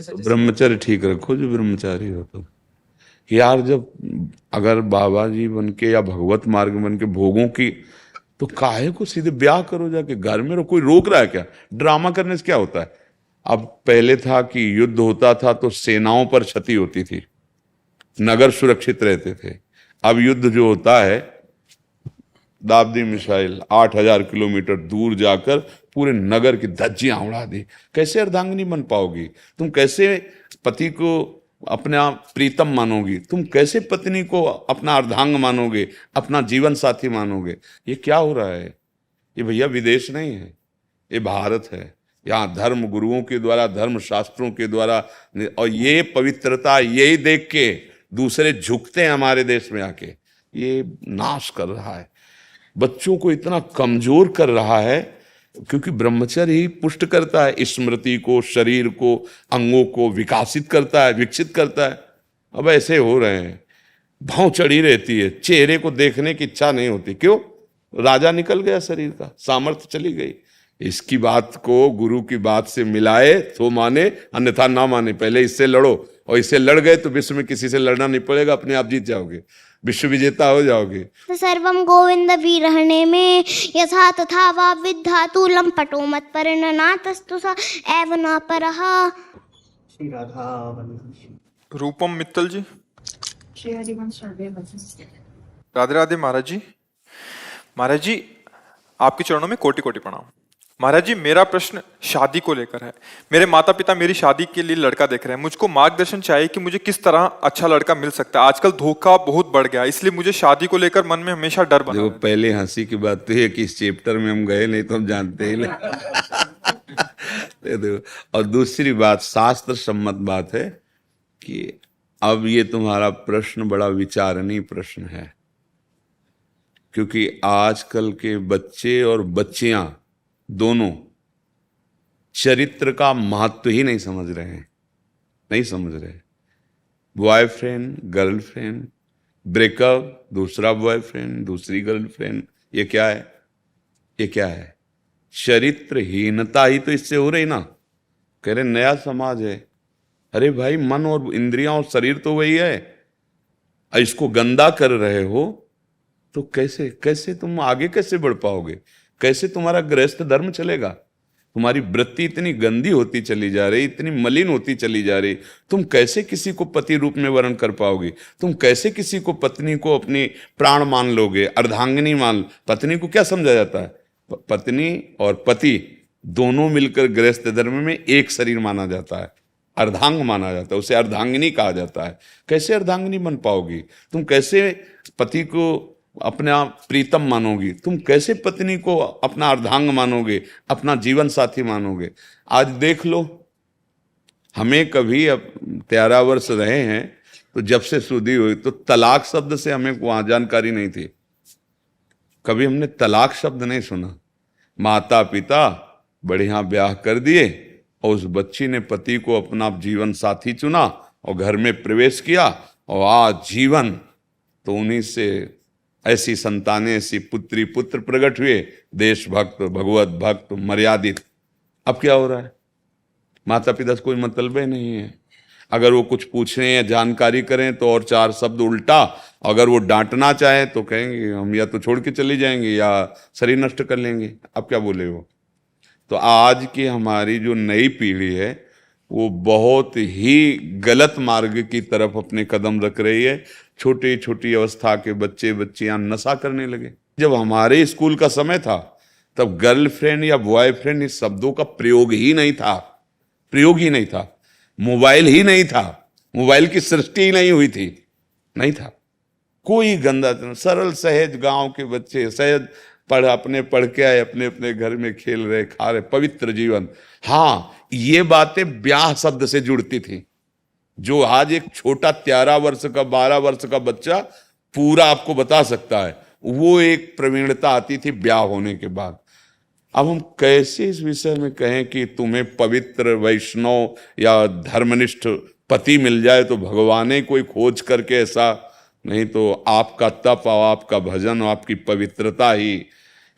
ब्रह्मचर्य ठीक रखो जो ब्रह्मचारी हो तो। यार जब अगर बाबा जी बन के या भगवत मार्ग बन के भोगों की, तो काहे को सीधे ब्याह करो जाके घर में, कोई रोक रहा है क्या? ड्रामा करने से क्या होता है? अब पहले था कि युद्ध होता था तो सेनाओं पर क्षति होती थी, नगर सुरक्षित रहते थे। अब युद्ध जो होता है, दाबदी मिसाइल 8,000 किलोमीटर दूर जाकर पूरे नगर की धज्जियां उड़ा दी। कैसे अर्धांगिनी बन पाओगी तुम? कैसे पति को अपना प्रीतम मानोगी? तुम कैसे पत्नी को अपना अर्धांग मानोगे, अपना जीवन साथी मानोगे? ये क्या हो रहा है? ये भैया विदेश नहीं है, ये भारत है। यहाँ धर्म गुरुओं के द्वारा, धर्म शास्त्रों के द्वारा, और ये पवित्रता यही देख के दूसरे झुकते हैं हमारे देश में आके। ये नाश कर रहा है, बच्चों को इतना कमजोर कर रहा है, क्योंकि ब्रह्मचर्य ही पुष्ट करता है स्मृति को, शरीर को, अंगों को विकासित करता है, विकसित करता है। अब ऐसे हो रहे हैं, भाव चढ़ी रहती है, चेहरे को देखने की इच्छा नहीं होती। क्यों? राजा निकल गया, शरीर का सामर्थ्य चली गई। इसकी बात को गुरु की बात से मिलाए तो माने, अन्यथा ना माने। पहले इससे लड़ो, और इससे लड़ गए तो विश्व में किसी से लड़ना नहीं पड़ेगा, अपने आप जीत जाओगे, विश्व विजेता हो जाओगे। सर्वं गोविंद विरहणे में यथा तथा वा विद्धातु लंपटो मत परिणनातस्तु स एव न परः। रूपम मित्तल जी। राधे राधे महाराज जी। महाराज जी, आपके चरणों में कोटि कोटि प्रणाम। महाराज जी, मेरा प्रश्न शादी को लेकर है। मेरे माता पिता मेरी शादी के लिए लड़का देख रहे हैं। मुझको मार्गदर्शन चाहिए कि मुझे किस तरह अच्छा लड़का मिल सकता है। आजकल धोखा बहुत बढ़ गया, इसलिए मुझे शादी को लेकर मन में हमेशा डर बना। देखो, पहले हंसी की बात तो है कि इस चैप्टर में हम गए नहीं तो हम जानते ही नहीं। और दूसरी बात, शास्त्र सम्मत बात है कि अब ये तुम्हारा प्रश्न बड़ा विचारणीय प्रश्न है, क्योंकि आजकल के बच्चे और बच्चियां दोनों चरित्र का महत्व ही नहीं समझ रहे हैं, नहीं समझ रहे। बॉयफ्रेंड गर्लफ्रेंड, ब्रेकअप, दूसरा बॉयफ्रेंड दूसरी गर्लफ्रेंड, ये क्या है? ये क्या है? चरित्रहीनता ही तो इससे हो रही ना। कह रहे नया समाज है। अरे भाई, मन और इंद्रियां और शरीर तो वही है, इसको गंदा कर रहे हो तो कैसे कैसे तुम आगे कैसे बढ़ पाओगे? कैसे तुम्हारा गृहस्थ धर्म चलेगा? तुम्हारी वृत्ति इतनी गंदी होती चली जा रही, इतनी मलिन होती चली जा रही। तुम कैसे किसी को पति रूप में वर्ण कर पाओगे? तुम कैसे किसी को, पत्नी को अपनी प्राण मान लोगे, अर्धांगिनी मान? पत्नी को क्या समझा जाता है? पत्नी और पति दोनों मिलकर गृहस्थ धर्म में एक शरीर माना जाता है, अर्धांग माना जाता है, उसे अर्धांगिनी कहा जाता है। कैसे अर्धांगिनी बन पाओगी? तुम कैसे पति को अपना प्रीतम मानोगी? तुम कैसे पत्नी को अपना अर्धांग मानोगे, अपना जीवन साथी मानोगे? आज देख लो, हमें कभी, अब 13 वर्ष रहे हैं, तो जब से शुद्धि हुई तो तलाक शब्द से हमें वहां जानकारी नहीं थी। कभी हमने तलाक शब्द नहीं सुना। माता पिता बढ़िया ब्याह कर दिए और उस बच्ची ने पति को अपना जीवन साथी चुना और घर में प्रवेश किया, और आज जीवन तो उन्हीं से ऐसी संतानें, ऐसी पुत्री पुत्र प्रकट हुए, देशभक्त, भगवत भक्त, मर्यादित। अब क्या हो रहा है? माता पिता से कोई मतलब ही नहीं है। अगर वो कुछ पूछने या जानकारी करें तो और 4 शब्द उल्टा। अगर वो डांटना चाहे तो कहेंगे हम या तो छोड़ के चले जाएंगे या शरीर नष्ट कर लेंगे। अब क्या बोले वो? तो आज की हमारी जो नई पीढ़ी है वो बहुत ही गलत मार्ग की तरफ अपने कदम रख रही है। छोटी छोटी अवस्था के बच्चे बच्चियां नशा करने लगे। जब हमारे स्कूल का समय था तब गर्लफ्रेंड या बॉयफ्रेंड इस शब्दों का प्रयोग ही नहीं था, प्रयोग ही नहीं था। मोबाइल ही नहीं था, मोबाइल की सृष्टि ही नहीं हुई थी, नहीं था। कोई गंदा, सरल सहज गांव के बच्चे सहज पढ़ के आए, अपने अपने घर में खेल रहे, खा रहे, पवित्र जीवन। हाँ, ये बातें ब्याह शब्द से जुड़ती थी। जो आज एक छोटा 13 वर्ष का 12 वर्ष का बच्चा पूरा आपको बता सकता है, वो एक प्रवीणता आती थी ब्याह होने के बाद। अब हम कैसे इस विषय में कहें कि तुम्हें पवित्र वैष्णव या धर्मनिष्ठ पति मिल जाए तो भगवान ही कोई खोज करके ऐसा, नहीं तो आपका तप और आपका भजन और आपकी पवित्रता ही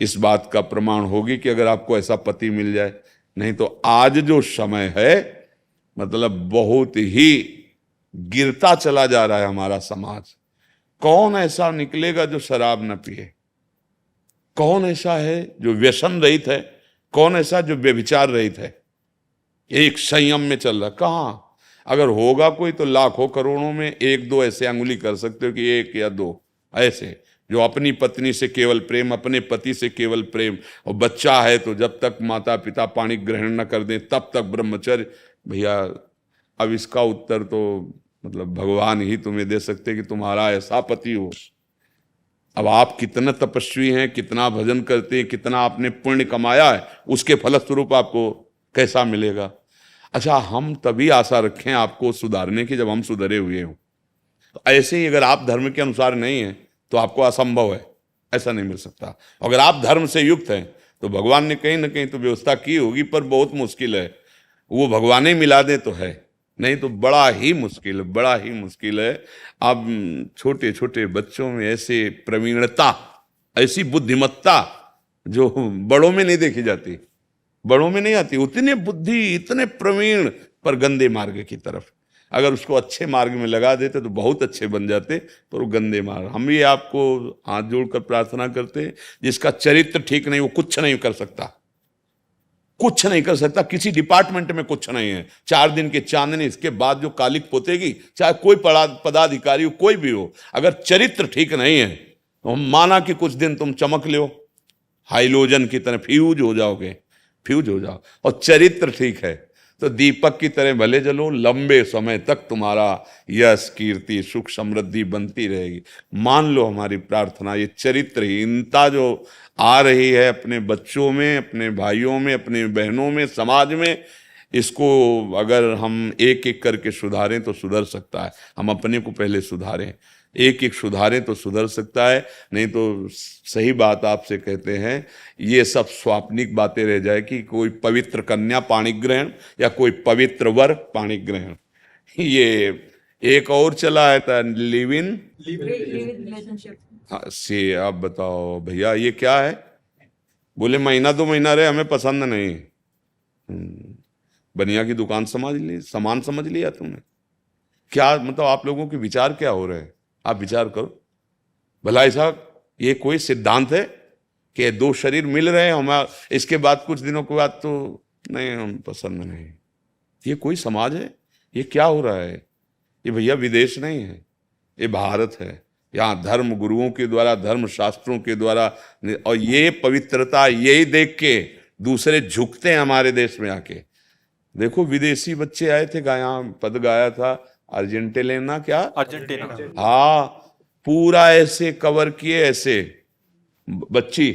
इस बात का प्रमाण होगी कि अगर आपको ऐसा पति मिल जाए। नहीं तो आज जो समय है मतलब बहुत ही गिरता चला जा रहा है हमारा समाज। कौन ऐसा निकलेगा जो शराब न पिए? कौन ऐसा है जो व्यसन रहित है? कौन ऐसा जो व्यभिचार रहित है? एक संयम में चल रहा, कहाँ? अगर होगा कोई तो लाखों करोड़ों में एक दो ऐसे अंगुली कर सकते हो कि एक या दो ऐसे जो अपनी पत्नी से केवल प्रेम, अपने पति से केवल प्रेम, और बच्चा है तो जब तक माता पिता पाणी ग्रहण न कर दें तब तक ब्रह्मचर्य। भैया अब इसका उत्तर तो मतलब भगवान ही तुम्हें दे सकते कि तुम्हारा ऐसा पति हो। अब आप कितना तपस्वी हैं, कितना भजन करते हैं, कितना आपने पुण्य कमाया है, उसके फलस्वरूप आपको कैसा मिलेगा? अच्छा, हम तभी आशा रखें आपको सुधारने की जब हम सुधरे हुए हों। तो ऐसे ही अगर आप धर्म के अनुसार नहीं हैं तो आपको असंभव है, ऐसा नहीं मिल सकता। अगर आप धर्म से युक्त हैं तो भगवान ने कहीं ना कहीं तो व्यवस्था की होगी, पर बहुत मुश्किल है। वो भगवान ही मिला दे तो है, नहीं तो बड़ा ही मुश्किल, बड़ा ही मुश्किल है। अब छोटे छोटे बच्चों में ऐसे प्रवीणता, ऐसी बुद्धिमत्ता जो बड़ों में नहीं देखी जाती, बड़ों में नहीं आती। उतने बुद्धि, इतने प्रवीण, पर गंदे मार्ग की तरफ। अगर उसको अच्छे मार्ग में लगा देते तो बहुत अच्छे बन जाते, पर वो गंदे मार्ग। हम ये आपको हाथ जोड़कर प्रार्थना करते हैं, जिसका चरित्र ठीक नहीं वो कुछ नहीं कर सकता, कुछ नहीं कर सकता। किसी डिपार्टमेंट में कुछ नहीं है। 4 दिन की चांदनी, इसके बाद जो कालिक पोतेगी, चाहे कोई पदाधिकारी हो, कोई भी हो, अगर चरित्र ठीक नहीं है तो हम माना कि कुछ दिन तुम चमक लो, हाइलोजन की तरह फ्यूज हो जाओगे, फ्यूज हो जाओ। और चरित्र ठीक है तो दीपक की तरह भले जलो, लंबे समय तक तुम्हारा यश, कीर्ति, सुख, समृद्धि बनती रहेगी। मान लो हमारी प्रार्थना, ये चरित्रहीनता जो आ रही है अपने बच्चों में, अपने भाइयों में, अपने बहनों में, समाज में, इसको अगर हम एक एक करके सुधारें तो सुधर सकता है। हम अपने को पहले सुधारें, एक एक सुधारें तो सुधर सकता है। नहीं तो सही बात आपसे कहते हैं, ये सब स्वाप्निक बातें रह जाए कि कोई पवित्र कन्या पाणी ग्रहण या कोई पवित्र वर पाणी ग्रहण। ये एक और चला है था, लिव इन से। आप बताओ भैया ये क्या है? बोले महीना 2 महीना रहे, हमें पसंद नहीं। बनिया की दुकान समझ ली, सामान समझ लिया तुमने? क्या मतलब आप लोगों के विचार क्या हो रहे हैं? आप विचार करो भला। ऐसा ये कोई सिद्धांत है कि 2 शरीर मिल रहे हैं, हम इसके बाद कुछ दिनों के बाद तो नहीं, हम पसंद नहीं? ये कोई समाज है? ये क्या हो रहा है? ये भैया विदेश नहीं है, ये भारत है। यहाँ धर्म गुरुओं के द्वारा, धर्म शास्त्रों के द्वारा, और ये पवित्रता यही देख के दूसरे झुकते हैं हमारे देश में आके। देखो विदेशी बच्चे आए थे, यहाँ पद गाया था अर्जेंटीना, क्या अर्जेंटीना, हाँ, पूरा ऐसे कवर किए, ऐसे बच्ची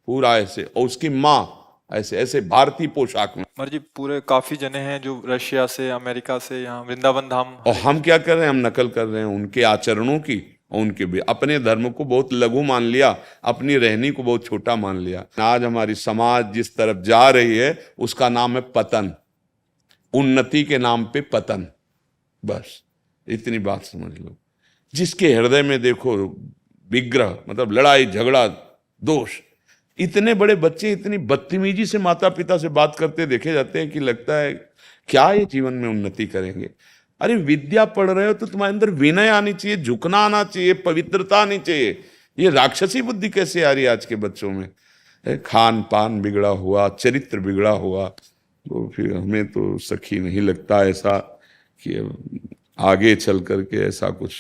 पूरा ऐसे, और उसकी माँ ऐसे ऐसे भारतीय पोशाक में। मर जी पूरे काफी जने हैं जो रशिया से, अमेरिका से यहाँ वृंदावन धाम। और हम क्या कर रहे हैं? हम नकल कर रहे हैं उनके आचरणों की, और उनके भी अपने धर्म को बहुत लघु मान लिया, अपनी रहनी को बहुत छोटा मान लिया। आज हमारी समाज जिस तरफ जा रही है उसका नाम है पतन, उन्नति के नाम पे पतन। बस इतनी बात समझ लो। जिसके हृदय में देखो विग्रह, मतलब लड़ाई झगड़ा, दोष, इतने बड़े बच्चे इतनी बदतमीजी से माता पिता से बात करते देखे जाते हैं कि लगता है क्या ये जीवन में उन्नति करेंगे। अरे विद्या पढ़ रहे हो तो तुम्हारे अंदर विनय आनी चाहिए, झुकना आना चाहिए, पवित्रता आनी चाहिए। ये राक्षसी बुद्धि कैसे आ रही है आज के बच्चों में? खान पान बिगड़ा हुआ, चरित्र बिगड़ा हुआ, तो फिर हमें तो सखी नहीं लगता ऐसा कि आगे चल करके ऐसा कुछ।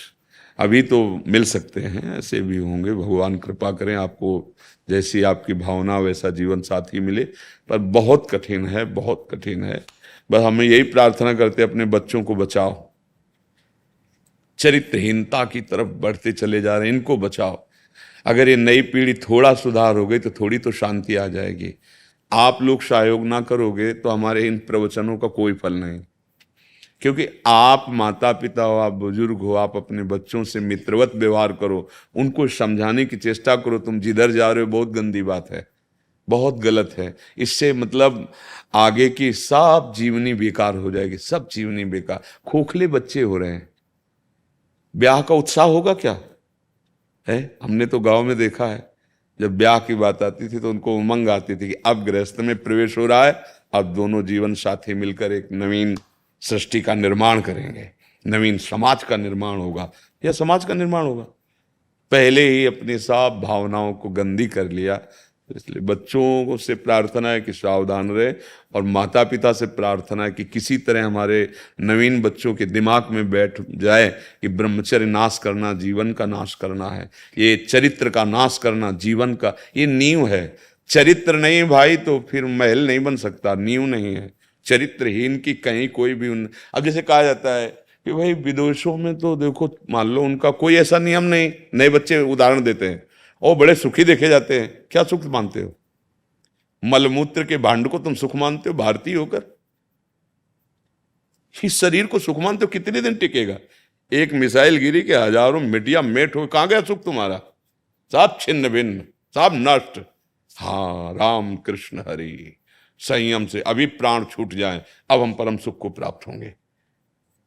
अभी तो मिल सकते हैं, ऐसे भी होंगे, भगवान कृपा करें आपको जैसी आपकी भावना वैसा जीवन साथी मिले, पर बहुत कठिन है, बहुत कठिन है। बस हमें यही प्रार्थना करते हैं, अपने बच्चों को बचाओ, चरित्रहीनता की तरफ बढ़ते चले जा रहे हैं, इनको बचाओ। अगर ये नई पीढ़ी थोड़ा सुधार हो गई तो थोड़ी तो शांति आ जाएगी। आप लोग सहयोग ना करोगे तो हमारे इन प्रवचनों का कोई फल नहीं, क्योंकि आप माता पिता हो, आप बुजुर्ग हो, आप अपने बच्चों से मित्रवत व्यवहार करो, उनको समझाने की चेष्टा करो। तुम जिधर जा रहे हो बहुत गंदी बात है, बहुत गलत है। इससे मतलब आगे की सब जीवनी बेकार हो जाएगी, सब जीवनी बेकार। खोखले बच्चे हो रहे हैं, ब्याह का उत्साह होगा क्या है? हमने तो गांव में देखा है, जब ब्याह की बात आती थी तो उनको उमंग आती थी कि अब गृहस्थ में प्रवेश हो रहा है, अब दोनों जीवन साथी मिलकर एक नवीन सृष्टि का निर्माण करेंगे, नवीन समाज का निर्माण होगा, या समाज का निर्माण होगा। पहले ही अपनी सब भावनाओं को गंदी कर लिया। इसलिए बच्चों से प्रार्थना है कि सावधान रहे, और माता पिता से प्रार्थना है कि किसी तरह हमारे नवीन बच्चों के दिमाग में बैठ जाए कि ब्रह्मचर्य नाश करना जीवन का नाश करना है, ये चरित्र का नाश करना जीवन का ये नींव है। चरित्र नहीं भाई तो फिर महल नहीं बन सकता, नींव नहीं है। चरित्रहीन की कहीं कोई भी अब जैसे कहा जाता है कि भाई विदेशों में तो देखो, मान लो उनका कोई ऐसा नियम नहीं, नए बच्चे उदाहरण देते हैं और बड़े सुखी देखे जाते हैं। क्या सुख मानते हो? मलमूत्र के भांड को तुम सुख मानते हो भारतीय होकर? इस शरीर को सुख मानते हो? कितने दिन टिकेगा? एक मिसाइल गिरी के हजारों मिटिया मेट हो, कहां गया सुख तुम्हारा? सब छिन्न भिन्न, सब नष्ट। हाँ, राम कृष्ण हरि, संयम से अभी प्राण छूट जाए, अब हम परम सुख को प्राप्त होंगे।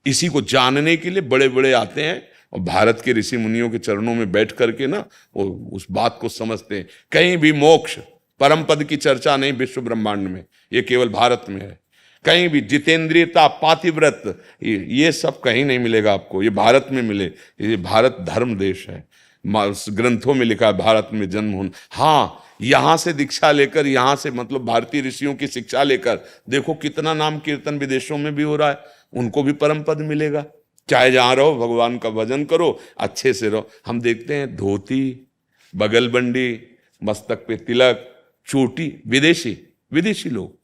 इसी को जानने के लिए बड़े बड़े आते हैं और भारत के ऋषि मुनियों के चरणों में बैठ करके ना वो उस बात को समझते हैं। कहीं भी मोक्ष परम पद की चर्चा नहीं विश्व ब्रह्मांड में, ये केवल भारत में है। कहीं भी जितेंद्रियता, पातिव्रत, ये सब कहीं नहीं मिलेगा आपको, ये भारत में मिले। ये भारत धर्म देश है, ग्रंथों में लिखा है भारत में जन्म होना। हाँ, यहां से दीक्षा लेकर, यहां से मतलब भारतीय ऋषियों की शिक्षा लेकर देखो कितना नाम कीर्तन विदेशों में भी हो रहा है, उनको भी परम पद मिलेगा। चाहे जहां रहो भगवान का भजन करो, अच्छे से रहो। हम देखते हैं धोती, बगलबंडी, मस्तक पे तिलक, चोटी, विदेशी लोग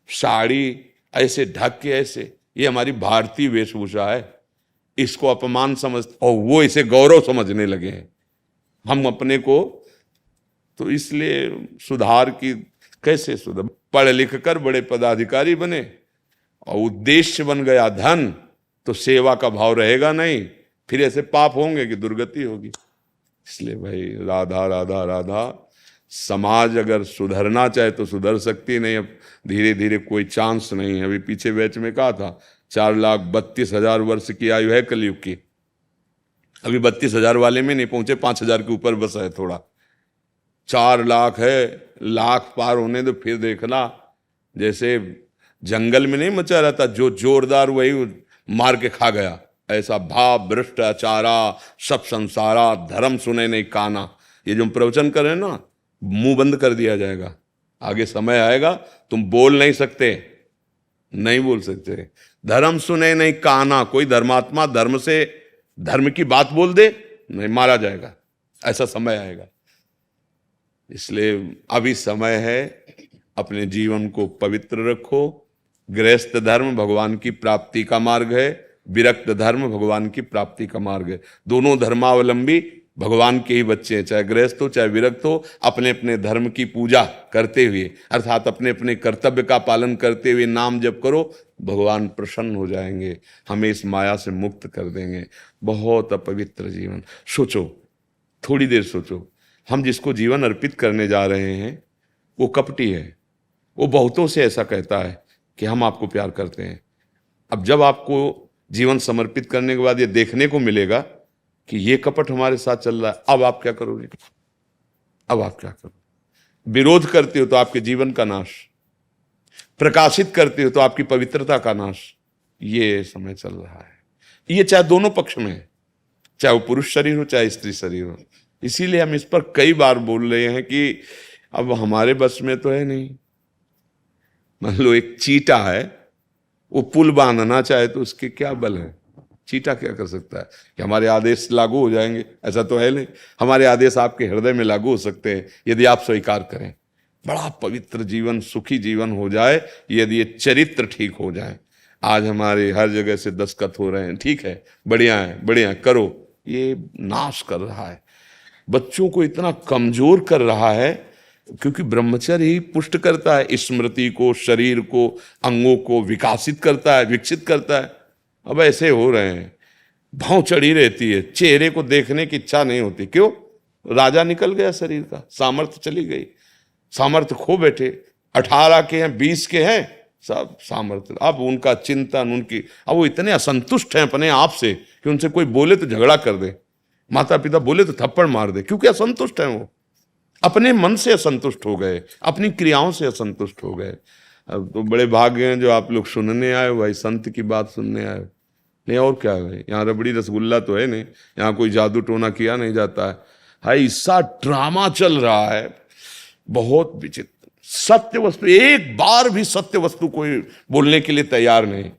साड़ी ऐसे ढक के, ऐसे, ये हमारी भारतीय वेशभूषा है। इसको अपमान समझ और वो इसे गौरव समझने लगे हैं हम अपने को। तो इसलिए सुधार की कैसे सुधार? पढ़ लिख कर बड़े पदाधिकारी बने और उद्देश्य बन गया धन, तो सेवा का भाव रहेगा नहीं, फिर ऐसे पाप होंगे कि दुर्गति होगी। इसलिए भाई राधा राधा राधा, समाज अगर सुधरना चाहे तो सुधर सकती नहीं। अब धीरे धीरे कोई चांस नहीं है। अभी पीछे बैच में कहा था 4,32,000 वर्ष की आयु है कलयुग की, अभी 32,000 वाले में नहीं पहुंचे, 5,000 के ऊपर बस है थोड़ा। 4 लाख है, लाख पार होने तो फिर देखना, जैसे जंगल में नहीं मचा रहता जो जोरदार वही मार के खा गया, ऐसा भाव भ्रष्टाचारा सब संसारा, धर्म सुने नहीं काना। ये जो हम प्रवचन कर रहे हैं ना, मुंह बंद कर दिया जाएगा। आगे समय आएगा तुम बोल नहीं सकते, नहीं बोल सकते। धर्म सुने नहीं काना, कोई धर्मात्मा धर्म से धर्म की बात बोल दे, नहीं, मारा जाएगा। ऐसा समय आएगा। इसलिए अभी समय है, अपने जीवन को पवित्र रखो। गृहस्थ धर्म भगवान की प्राप्ति का मार्ग है, विरक्त धर्म भगवान की प्राप्ति का मार्ग है। दोनों धर्मावलंबी भगवान के ही बच्चे हैं, चाहे गृहस्थ हो चाहे विरक्त हो। अपने अपने धर्म की पूजा करते हुए, अर्थात अपने अपने कर्तव्य का पालन करते हुए नाम जप करो, भगवान प्रसन्न हो जाएंगे, हमें इस माया से मुक्त कर देंगे। बहुत अपवित्र जीवन। सोचो, थोड़ी देर सोचो, हम जिसको जीवन अर्पित करने जा रहे हैं वो कपटी है। वो बहुतों से ऐसा कहता है कि हम आपको प्यार करते हैं। अब जब आपको जीवन समर्पित करने के बाद ये देखने को मिलेगा कि ये कपट हमारे साथ चल रहा है, अब आप क्या करोगे? अब आप क्या करोगे? विरोध करते हो तो आपके जीवन का नाश, प्रकाशित करते हो तो आपकी पवित्रता का नाश। ये समय चल रहा है। ये चाहे दोनों पक्ष में है, चाहे वो पुरुष शरीर हो चाहे स्त्री शरीर हो। इसीलिए हम इस पर कई बार बोल रहे हैं कि अब हमारे बस में तो है नहीं। मान लो एक चीटा है, वो पुल बांधना चाहे तो उसके क्या बल है? चीटा क्या कर सकता है कि हमारे आदेश लागू हो जाएंगे? ऐसा तो है नहीं। हमारे आदेश आपके हृदय में लागू हो सकते हैं यदि आप स्वीकार करें। बड़ा पवित्र जीवन, सुखी जीवन हो जाए यदि ये चरित्र ठीक हो जाए। आज हमारे हर जगह से दस्तखत हो रहे हैं, ठीक है, बढ़िया है, बढ़िया करो, ये नाश कर रहा है, बच्चों को इतना कमजोर कर रहा है। क्योंकि ब्रह्मचर्य ही पुष्ट करता है स्मृति को, शरीर को, अंगों को विकासित करता है, विकसित करता है। अब ऐसे हो रहे हैं, भाव चढ़ी रहती है, चेहरे को देखने की इच्छा नहीं होती। क्यों? राजा निकल गया शरीर का, सामर्थ्य चली गई, सामर्थ्य खो बैठे। 18 के हैं, 20 के हैं, सब सामर्थ्य। अब उनका चिंतन, उनकी, अब वो इतने असंतुष्ट हैं अपने आप से कि उनसे कोई बोले तो झगड़ा कर दे, माता पिता बोले तो थप्पड़ मार दे, क्योंकि असंतुष्ट हैं। वो अपने मन से असंतुष्ट हो गए, अपनी क्रियाओं से असंतुष्ट हो गए। अब तो बड़े भाग्य हैं जो आप लोग सुनने आए हो भाई, संत की बात सुनने आए हो। नहीं और क्या है भाई, यहाँ रबड़ी रसगुल्ला तो है नहीं, यहाँ कोई जादू टोना किया नहीं जाता है ऐसा ड्रामा चल रहा है बहुत विचित्र। सत्य वस्तु, एक बार भी सत्य वस्तु कोई बोलने के लिए तैयार नहीं।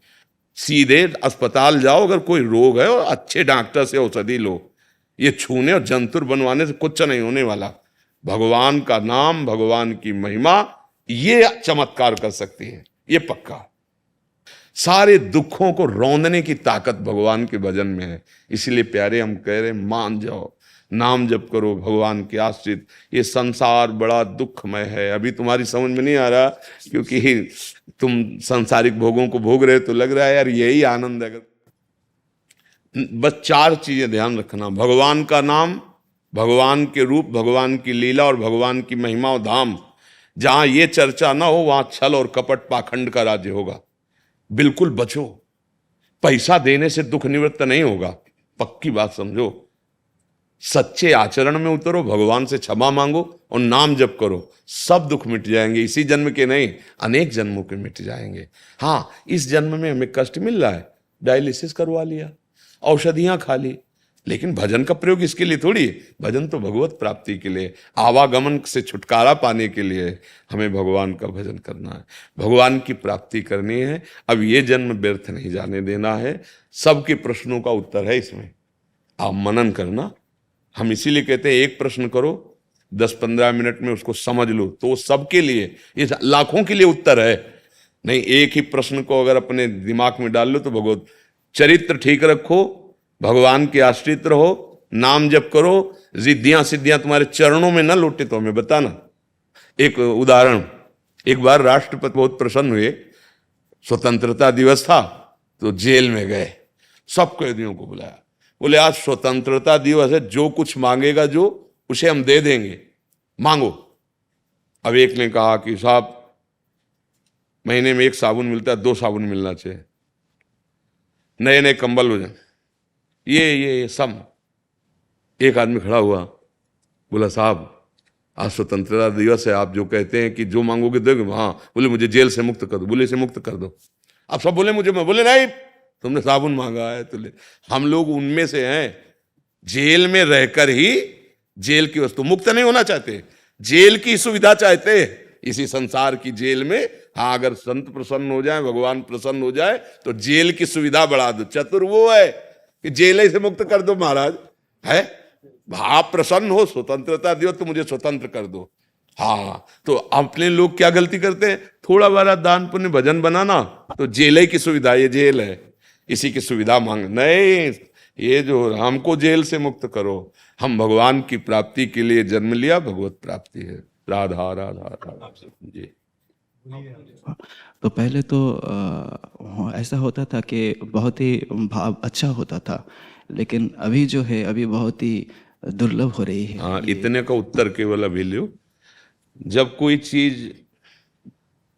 सीधे अस्पताल जाओ, अगर कोई रोग है और अच्छे डॉक्टर से औषधि लो। ये छूने और जंतुर बनवाने से कुछ नहीं होने वाला। भगवान का नाम, भगवान की महिमा, ये चमत्कार कर सकती है, ये पक्का। सारे दुखों को रौंदने की ताकत भगवान के भजन में है। इसलिए प्यारे हम कह रहे मान जाओ, नाम जप करो, भगवान के आश्रित। ये संसार बड़ा दुखमय है, अभी तुम्हारी समझ में नहीं आ रहा क्योंकि तुम सांसारिक भोगों को भोग रहे हो, तो लग रहा है यार यही आनंद है। बस 4 चीजें ध्यान रखना, भगवान का नाम, भगवान के रूप, भगवान की लीला और भगवान की महिमा और धाम। जहां ये चर्चा ना हो वहां छल और कपट पाखंड का राज्य होगा। बिल्कुल बचो, पैसा देने से दुख निवृत्त नहीं होगा, पक्की बात समझो। सच्चे आचरण में उतरो, भगवान से क्षमा मांगो और नाम जप करो, सब दुख मिट जाएंगे। इसी जन्म के नहीं, अनेक जन्मों के मिट जाएंगे। हाँ, इस जन्म में हमें कष्ट मिल रहा है, डायलिसिस करवा लिया, औषधियां खा ली, लेकिन भजन का प्रयोग इसके लिए थोड़ी। भजन तो भगवत प्राप्ति के लिए, आवागमन से छुटकारा पाने के लिए हमें भगवान का भजन करना है, भगवान की प्राप्ति करनी है। अब ये जन्म व्यर्थ नहीं जाने देना है। सबके प्रश्नों का उत्तर है इसमें, आप मनन करना। हम इसीलिए कहते हैं एक प्रश्न करो, 10-15 मिनट में उसको समझ लो, तो सबके लिए, ये लाखों के लिए उत्तर है। नहीं, एक ही प्रश्न को अगर अपने दिमाग में डाल लो तो भगवत चरित्र ठीक रखो, भगवान के आश्रित रहो, नाम जप करो, रिद्धियां सिद्धियां तुम्हारे चरणों में न लौटे तो हमें बताना। एक उदाहरण, एक बार राष्ट्रपति बहुत प्रसन्न हुए, स्वतंत्रता दिवस था तो जेल में गए, सब कैदियों को बुलाया, बोले आज स्वतंत्रता दिवस है, जो कुछ मांगेगा जो उसे हम दे देंगे, मांगो। अब एक ने कहा कि साहब महीने में 1 साबुन मिलता है, 2 साबुन मिलना चाहिए, नए नए कंबल हो जाए, ये सब। एक आदमी खड़ा हुआ, बोला साहब आज स्वतंत्रता दिवस है, आप जो कहते हैं कि जो मांगोगे दोगे। हाँ, बोले मुझे जेल से मुक्त कर दो, बोले से मुक्त कर दो। अब सब बोले मुझे, बोले नहीं तुमने साबुन मांगा है तो ले। हम लोग उनमें से हैं, जेल में रहकर ही जेल की वस्तु, मुक्त नहीं होना चाहते, जेल की सुविधा चाहते हैं। इसी संसार की जेल में, हाँ अगर संत प्रसन्न हो जाए, भगवान प्रसन्न हो जाए तो जेल की सुविधा बढ़ा दो। चतुर वो है कि जेल से मुक्त कर दो महाराज, है आप प्रसन्न हो, स्वतंत्रता दियो तो मुझे स्वतंत्र कर दो। हाँ, तो अपने लोग क्या गलती करते हैं, थोड़ा बड़ा दान पुण्य भजन बनाना तो जेल की सुविधा, ये जेल है इसी की सुविधा मांग। नहीं, ये जो हमको जेल से मुक्त करो, हम भगवान की प्राप्ति के लिए जन्म लिया, भगवत प्राप्ति है। राधा राधा राधा जी। तो पहले तो ऐसा होता था कि बहुत ही भाव अच्छा होता था, लेकिन अभी जो है अभी बहुत ही दुर्लभ हो रही है। हाँ, इतने का उत्तर केवल अभी लो। जब कोई चीज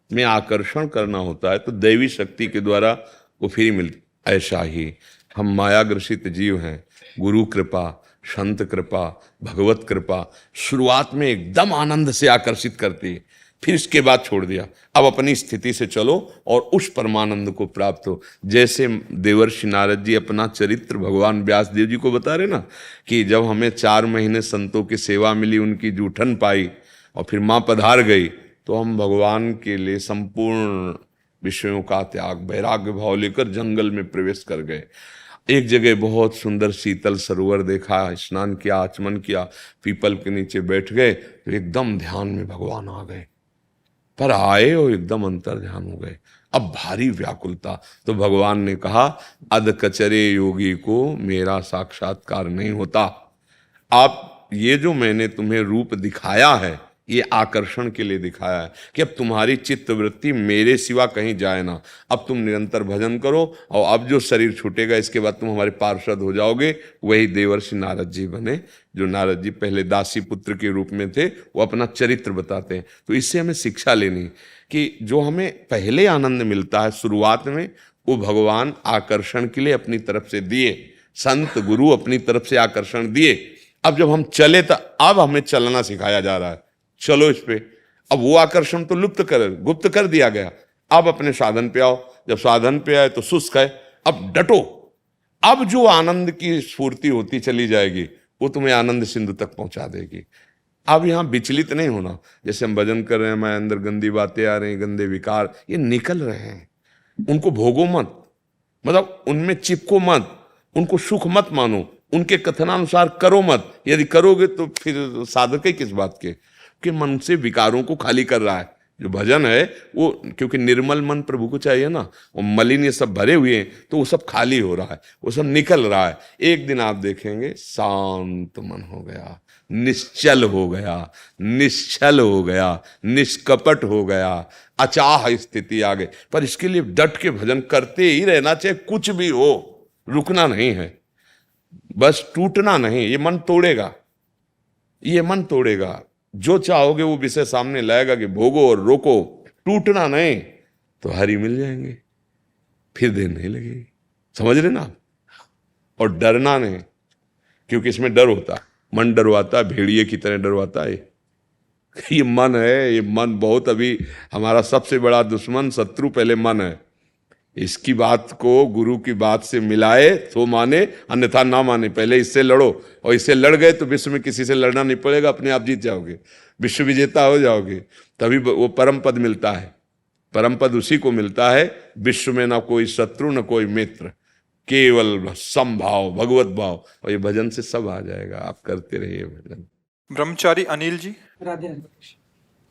में आकर्षण करना होता है तो दैवी शक्ति के द्वारा वो फ्री मिलती। ऐसा ही हम माया ग्रसित जीव हैं, गुरु कृपा, संत कृपा, भगवत कृपा शुरुआत में एकदम आनंद से आकर्षित करती है, फिर इसके बाद छोड़ दिया। अब अपनी स्थिति से चलो और उस परमानंद को प्राप्त हो। जैसे देवर्षि नारद जी अपना चरित्र भगवान व्यास देव जी को बता रहे ना, कि जब हमें 4 महीने संतों की सेवा मिली, उनकी जूठन पाई और फिर माँ पधार गई, तो हम भगवान के लिए संपूर्ण विषयों का त्याग, वैराग्य भाव लेकर जंगल में प्रवेश कर गए। एक जगह बहुत सुंदर शीतल सरोवर देखा, स्नान किया, आचमन किया, पीपल के नीचे बैठ गए तो एकदम ध्यान में भगवान आ गए। पर आए और एकदम अंतर ध्यान हो गए। अब भारी व्याकुलता, तो भगवान ने कहा अध कचरे योगी को मेरा साक्षात्कार नहीं होता। आप ये जो मैंने तुम्हें रूप दिखाया है, ये आकर्षण के लिए दिखाया है कि अब तुम्हारी चित्त वृत्ति मेरे सिवा कहीं जाए ना। अब तुम निरंतर भजन करो और अब जो शरीर छूटेगा इसके बाद तुम हमारे पार्षद हो जाओगे। वही देवर्षि नारद जी बने। जो नारद जी पहले दासी पुत्र के रूप में थे, वो अपना चरित्र बताते हैं। तो इससे हमें शिक्षा लेनी कि जो हमें पहले आनंद मिलता है शुरुआत में, वो भगवान आकर्षण के लिए अपनी तरफ से दिए, संत गुरु अपनी तरफ से आकर्षण दिए। अब जब हम चले तो अब हमें चलना सिखाया जा रहा है, चलो इस पे। अब वो आकर्षण तो गुप्त कर दिया गया। अब अपने साधन पे आओ, जब साधन पे आए तो शुष्क है, अब डटो। अब जो आनंद की स्फूर्ति होती चली जाएगी वो तुम्हें आनंद सिंधु तक पहुंचा देगी। अब यहां विचलित नहीं होना। जैसे हम भजन कर रहे हैं, हमारे अंदर गंदी बातें आ रही हैं, गंदे विकार ये निकल रहे हैं, उनको भोगो मत, मतलब उनमें चिपको मत, उनको सुख मत मानो, उनके कथनानुसार करो मत। यदि करोगे तो फिर साधक ही किस बात के, कि मन से विकारों को खाली कर रहा है। जो भजन है वो, क्योंकि निर्मल मन प्रभु को चाहिए ना, वो मलिन ये सब भरे हुए हैं तो वो सब खाली हो रहा है, वो सब निकल रहा है। एक दिन आप देखेंगे शांत मन हो गया, निश्चल हो गया, निश्चल हो गया, निष्कपट हो गया, अचाह स्थिति आ गई। पर इसके लिए डट के भजन करते ही रहना चाहिए, कुछ भी हो रुकना नहीं है, बस टूटना नहीं। ये मन तोड़ेगा, ये मन तोड़ेगा। जो चाहोगे वो विषय सामने लाएगा कि भोगो और रोको, टूटना नहीं तो हरि मिल जाएंगे, फिर देर नहीं लगेगी। समझ रहे ना आप? और डरना नहीं, क्योंकि इसमें डर होता है, मन डरवाता है, भेड़िए की तरह डरवाता है। ये मन है, ये मन बहुत अभी हमारा सबसे बड़ा दुश्मन शत्रु पहले मन है। इसकी बात को गुरु की बात से मिलाए तो माने, अन्यथा ना माने। पहले इससे लड़ो, और इससे लड़ गए तो विश्व में किसी से लड़ना नहीं पड़ेगा, अपने आप जीत जाओगे, विश्व विजेता हो जाओगे। तभी वो परम पद मिलता है। परम पद उसी को मिलता है, विश्व में ना कोई शत्रु न कोई मित्र, केवल समभाव, भगवत भाव। और ये भजन से सब आ जाएगा, आप करते रहिए भजन। ब्रह्मचारी अनिल जी,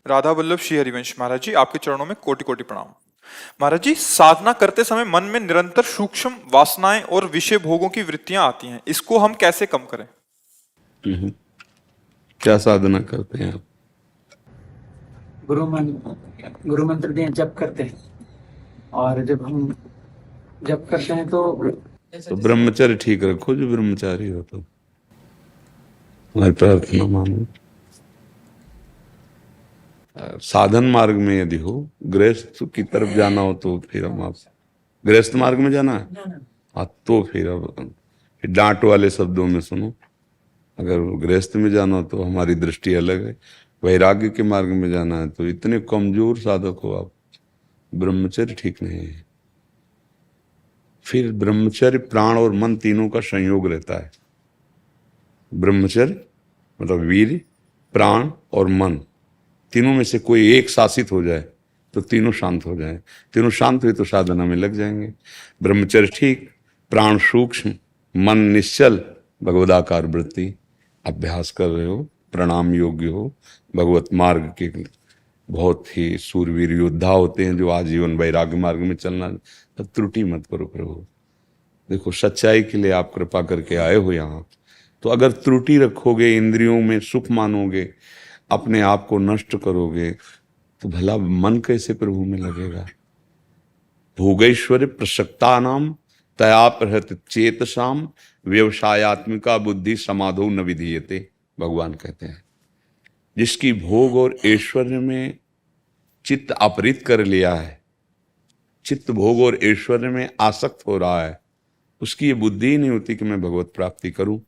राधा वल्लभ श्री हरिवंश महाराज जी, आपके चरणों में कोटि कोटि प्रणाम। महाराज जी, साधना करते समय मन में निरंतर सूक्ष्म वासनाएं और विषय भोगों की वृत्तियां आती हैं, इसको हम कैसे कम करें? क्या साधना करते हैं आप? गुरु मंत्र दिए जप करते हैं, और जब हम जप करते हैं तो ब्रह्मचर्य ठीक रखो, जो ब्रह्मचारी हो तो हमारी प्रार्थना मानो। साधन मार्ग में यदि हो, गृहस्थ की तरफ जाना हो तो फिर हम आप गृहस्थ मार्ग में जाना है, हाँ तो फिर अब डांट वाले शब्दों में सुनो। अगर गृहस्थ में जाना हो तो हमारी दृष्टि अलग है। वैराग्य के मार्ग में जाना है तो इतने कमजोर साधक हो आप, ब्रह्मचर्य ठीक नहीं है। फिर ब्रह्मचर्य प्राण और मन तीनों का संयोग रहता है। ब्रह्मचर्य मतलब वीर्य, प्राण और मन, तीनों में से कोई एक शासित हो जाए तो तीनों शांत हो जाए। तीनों शांत हुए तो साधना में लग जाएंगे। ब्रह्मचर्य ठीक, प्राण सूक्ष्म, मन निश्चल, भगवदाकार वृत्ति, अभ्यास कर रहे हो, प्रणाम योग्य हो। भगवत मार्ग के बहुत ही सूरवीर योद्धा होते हैं जो आजीवन वैराग्य मार्ग में चलना। तब त्रुटि मत करो प्रभु। देखो सच्चाई के लिए आप कृपा करके आए हो यहाँ, तो अगर त्रुटि रखोगे, इंद्रियों में सुख मानोगे, अपने आप को नष्ट करोगे, तो भला मन कैसे प्रभु में लगेगा? भोगैश्वर्य प्रसक्ता नाम तया प्रहत चेतसाम व्यवसायत्मिका बुद्धि समाधो न विधीयते, भगवान कहते हैं। जिसकी भोग और ऐश्वर्य में चित्त अपहृत कर लिया है, चित्त भोग और ऐश्वर्य में आसक्त हो रहा है, उसकी ये बुद्धि ही नहीं होती कि मैं भगवत प्राप्ति करूं।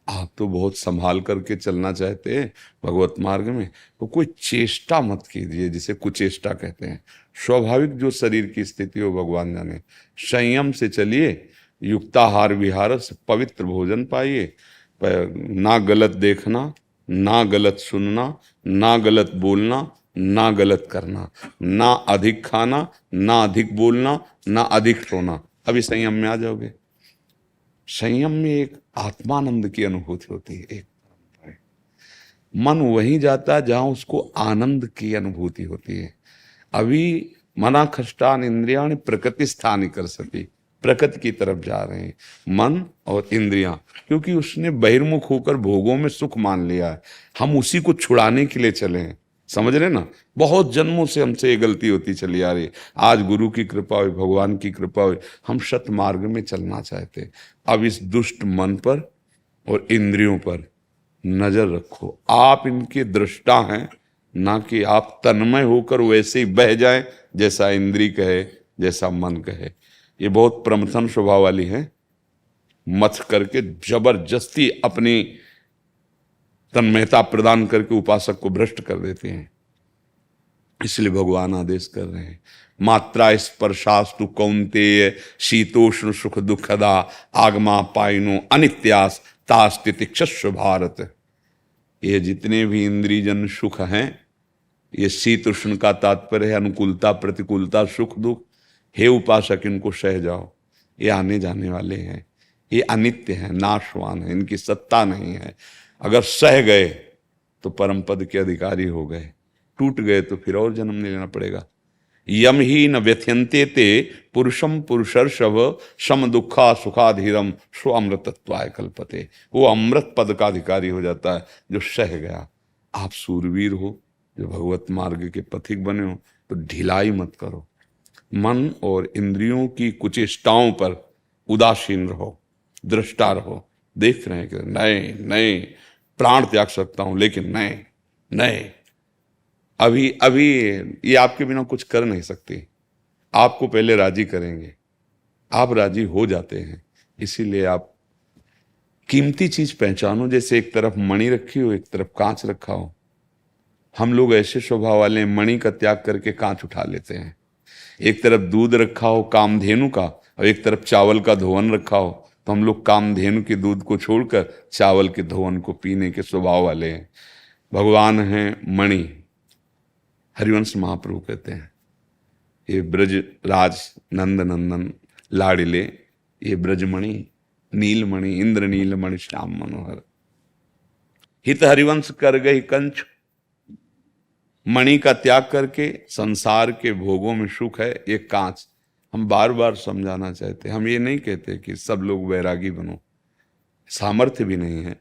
आप तो बहुत संभाल करके चलना चाहते हैं भगवत मार्ग में, तो कोई चेष्टा मत कीजिए, जिसे कुचेष्टा कहते हैं। स्वाभाविक जो शरीर की स्थिति हो भगवान जाने, संयम से चलिए, युक्ताहार विहार से पवित्र भोजन पाइए, ना गलत देखना, ना गलत सुनना, ना गलत बोलना, ना गलत करना, ना अधिक खाना, ना अधिक बोलना, ना अधिक सोना। अभी संयम में आ जाओगे। संयम में एक आत्मानंद की अनुभूति होती है। एक मन वहीं जाता है जहां उसको आनंद की अनुभूति होती है। अभी मना खष्टान इंद्रियाण प्रकृति स्थानी कर सती, प्रकृति की तरफ जा रहे हैं मन और इंद्रियां, क्योंकि उसने बहिर्मुख होकर भोगों में सुख मान लिया है। हम उसी को छुड़ाने के लिए चले हैं, समझ रहे ना? बहुत जन्मों से हमसे ये गलती होती चली आ रही। आज गुरु की कृपा हुई, भगवान की कृपा हुई, हम सत मार्ग में चलना चाहते। अब इस दुष्ट मन पर और इंद्रियों पर नजर रखो। आप इनके दृष्टा हैं, ना कि आप तन्मय होकर वैसे ही बह जाएं जैसा इंद्री कहे, जैसा मन कहे। ये बहुत प्रमथन स्वभाव वाली है, मथ करके जबरदस्ती अपनी तन्मयता प्रदान करके उपासक को भ्रष्ट कर देते हैं। इसलिए भगवान आदेश कर रहे हैं, मात्रा स्पर्शास्तु कौन्तेय शीतोष्ण सुख दुखदा आगमा पायनो अनित्यास तास्तितिक्षस्व भारत। ये जितने भी इंद्रियजन सुख हैं, ये शीत उष्ण का तात्पर्य है अनुकूलता प्रतिकूलता सुख दुख। हे उपासक, इनको सह जाओ, ये आने जाने वाले हैं, ये अनित्य हैं, नाशवान है, इनकी सत्ता नहीं है। अगर सह गए तो परम पद के अधिकारी हो गए, टूट गए तो फिर और जन्म नहीं लेना पड़ेगा। यम ही न व्यथ्यंते ते पुरुषम पुरुषर्षभ सम दुखा सुखाधीरम स्व अमृतत्वाय कल्पते। वो अमृत पद का अधिकारी हो जाता है जो सह गया। आप सूरवीर हो, जो भगवत मार्ग के पथिक बने हो, तो ढिलाई मत करो। मन और इंद्रियों की कुचेष्टाओं पर उदासीन रहो, दृष्टा रहो, देख रहे हैं कि नए नए प्राण त्याग सकता हूं, लेकिन नए नए अभी अभी ये आपके बिना कुछ कर नहीं सकती, आपको पहले राजी करेंगे, आप राजी हो जाते हैं। इसीलिए आप कीमती चीज पहचानो, जैसे एक तरफ मणि रखी हो, एक तरफ कांच रखा हो। हम लोग ऐसे स्वभाव वाले हैं, मणि का त्याग करके कांच उठा लेते हैं। एक तरफ दूध रखा हो कामधेनु का और एक तरफ चावल का धोवन रखा हो, तो हम लोग कामधेनु के दूध को छोड़कर चावल के धोवन को पीने के स्वभाव वाले हैं। भगवान हैं मणि, हरिवंश महाप्रभु कहते हैं ये ब्रज राज नंद नंदन लाडिले, ये ब्रजमणि नीलमणि इंद्र नीलमणि श्याम मनोहर। हित हरिवंश कर गई कंच, मणि का त्याग करके संसार के भोगों में सुख है ये कांच। हम बार बार समझाना चाहते हैं, हम ये नहीं कहते कि सब लोग वैरागी बनो, सामर्थ्य भी नहीं है,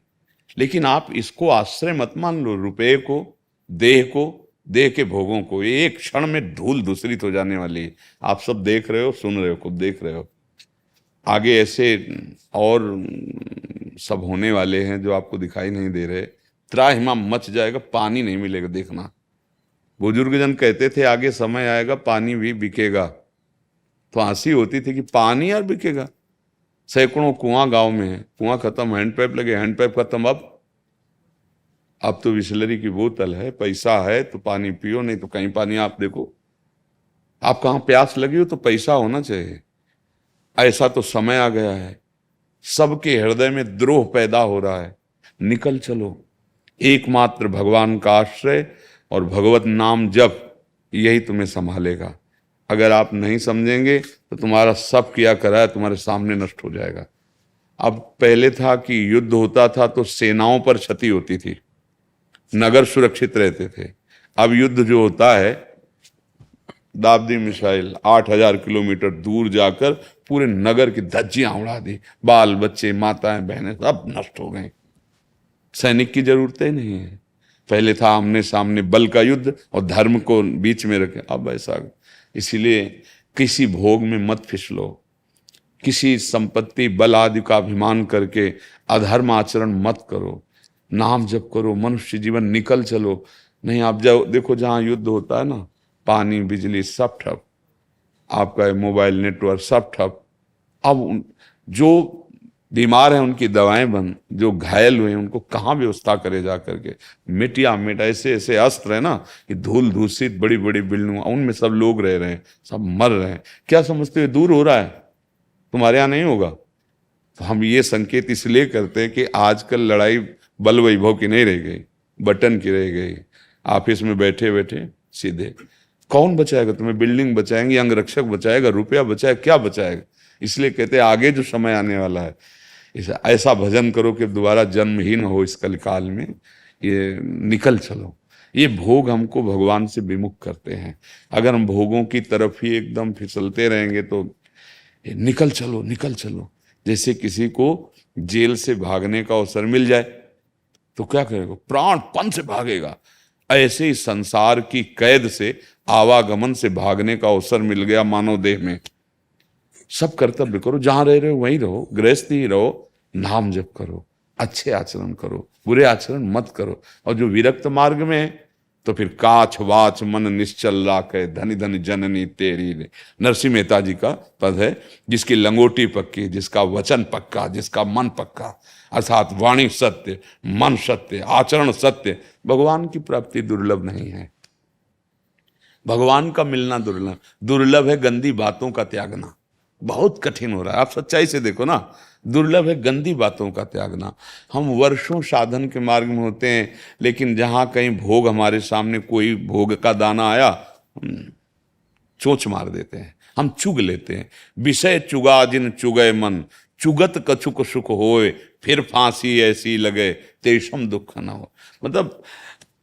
लेकिन आप इसको आश्रय मत मान लो। रुपये को, देह के भोगों को, ये एक क्षण में धूल दूसरित हो जाने वाली है। आप सब देख रहे हो, सुन रहे हो, खुद देख रहे हो। आगे ऐसे और सब होने वाले हैं जो आपको दिखाई नहीं दे रहे। त्राहिमाम मच जाएगा, पानी नहीं मिलेगा। देखना, बुजुर्ग जन कहते थे आगे समय आएगा पानी भी बिकेगा, तो हंसी होती थी कि पानी यार बिकेगा। सैकड़ों कुआं गांव में है, कुआं खत्म, हैंडपैप लगे, हैंडपैप खत्म। अब तो बिसलरी की बोतल है, पैसा है तो पानी पियो, नहीं तो कहीं पानी आप देखो। आप कहाँ प्यास लगी हो तो पैसा होना चाहिए। ऐसा तो समय आ गया है, सबके हृदय में द्रोह पैदा हो रहा है। निकल चलो, एकमात्र भगवान का आश्रय और भगवत नाम जप, यही तुम्हें संभालेगा। अगर आप नहीं समझेंगे तो तुम्हारा सब किया करा है तुम्हारे सामने नष्ट हो जाएगा। अब पहले था कि युद्ध होता था तो सेनाओं पर क्षति होती थी, नगर सुरक्षित रहते थे। अब युद्ध जो होता है, दाबदी मिसाइल 8000 किलोमीटर दूर जाकर पूरे नगर की धज्जियां उड़ा दी, बाल बच्चे माताएं बहनें सब नष्ट हो गए। सैनिक की जरूरत ही नहीं है। पहले था आमने सामने बल का युद्ध और धर्म को बीच में रखे, अब ऐसा। इसीलिए किसी भोग में मत फिसलो, किसी संपत्ति बल आदि का अभिमान करके अधर्म आचरण मत करो। नाम जप करो, मनुष्य जीवन निकल चलो। नहीं, आप जाओ देखो जहां युद्ध होता है ना, पानी बिजली सब ठप, आपका मोबाइल नेटवर्क सब ठप। अब जो बीमार हैं उनकी दवाएं बंद, जो घायल हुए हैं उनको कहाँ व्यवस्था करे जा करके। मिटिया मिट ऐसे ऐसे अस्त्र है ना कि धूल धूसित बड़ी बड़ी बिल्डिंग, उनमें सब लोग रह रहे हैं, सब मर रहे हैं। क्या समझते हो दूर हो रहा है? तुम्हारे यहाँ नहीं होगा। तो हम ये संकेत इसलिए करते हैं कि आजकल लड़ाई बल वैभव की नहीं रह गई, बटन की रह गई। ऑफिस में बैठे बैठे सीधे कौन बचाएगा तुम्हें? बिल्डिंग बचाएंगे, अंगरक्षक बचाएगा, रुपया बचाएगा, क्या बचाएगा? इसलिए कहते हैं आगे जो समय आने वाला है ऐसा भजन करो कि दोबारा जन्म ही न हो इस कलिकाल में। ये निकल चलो। ये भोग हमको भगवान से विमुख करते हैं। अगर हम भोगों की तरफ ही एकदम फिसलते रहेंगे तो निकल चलो, निकल चलो। जैसे किसी को जेल से भागने का अवसर मिल जाए तो क्या करेगा? प्राणपण से भागेगा। ऐसे ही संसार की कैद से, आवागमन से भागने का अवसर मिल गया मानव देह में। सब कर्तव्य करो, जहां रह रहे हो वहीं रहो, गृहस्थी ही रहो, नाम जप करो, अच्छे आचरण करो, बुरे आचरण मत करो। और जो विरक्त मार्ग में है तो फिर काछ वाच मन निश्चल राखे, धनी धनी जननी तेरी। नरसिंह मेहता जी का पद है, जिसकी लंगोटी पक्की, जिसका वचन पक्का, जिसका मन पक्का, अर्थात वाणी सत्य, मन सत्य, आचरण सत्य, भगवान की प्राप्ति दुर्लभ नहीं है। भगवान का मिलना दुर्लभ, दुर्लभ है गंदी बातों का त्यागना, बहुत कठिन हो रहा है। आप सच्चाई से देखो ना, दुर्लभ है गंदी बातों का त्यागना। हम वर्षों साधन के मार्ग में होते हैं, लेकिन जहां कहीं भोग हमारे सामने कोई भोग का दाना आया, हम चोंच मार देते हैं, हम चुग लेते हैं। विषय चुगा जिन चुगय मन, चुगत कछुक सुख होए, फिर फांसी ऐसी लगे तेषम दुख न हो। मतलब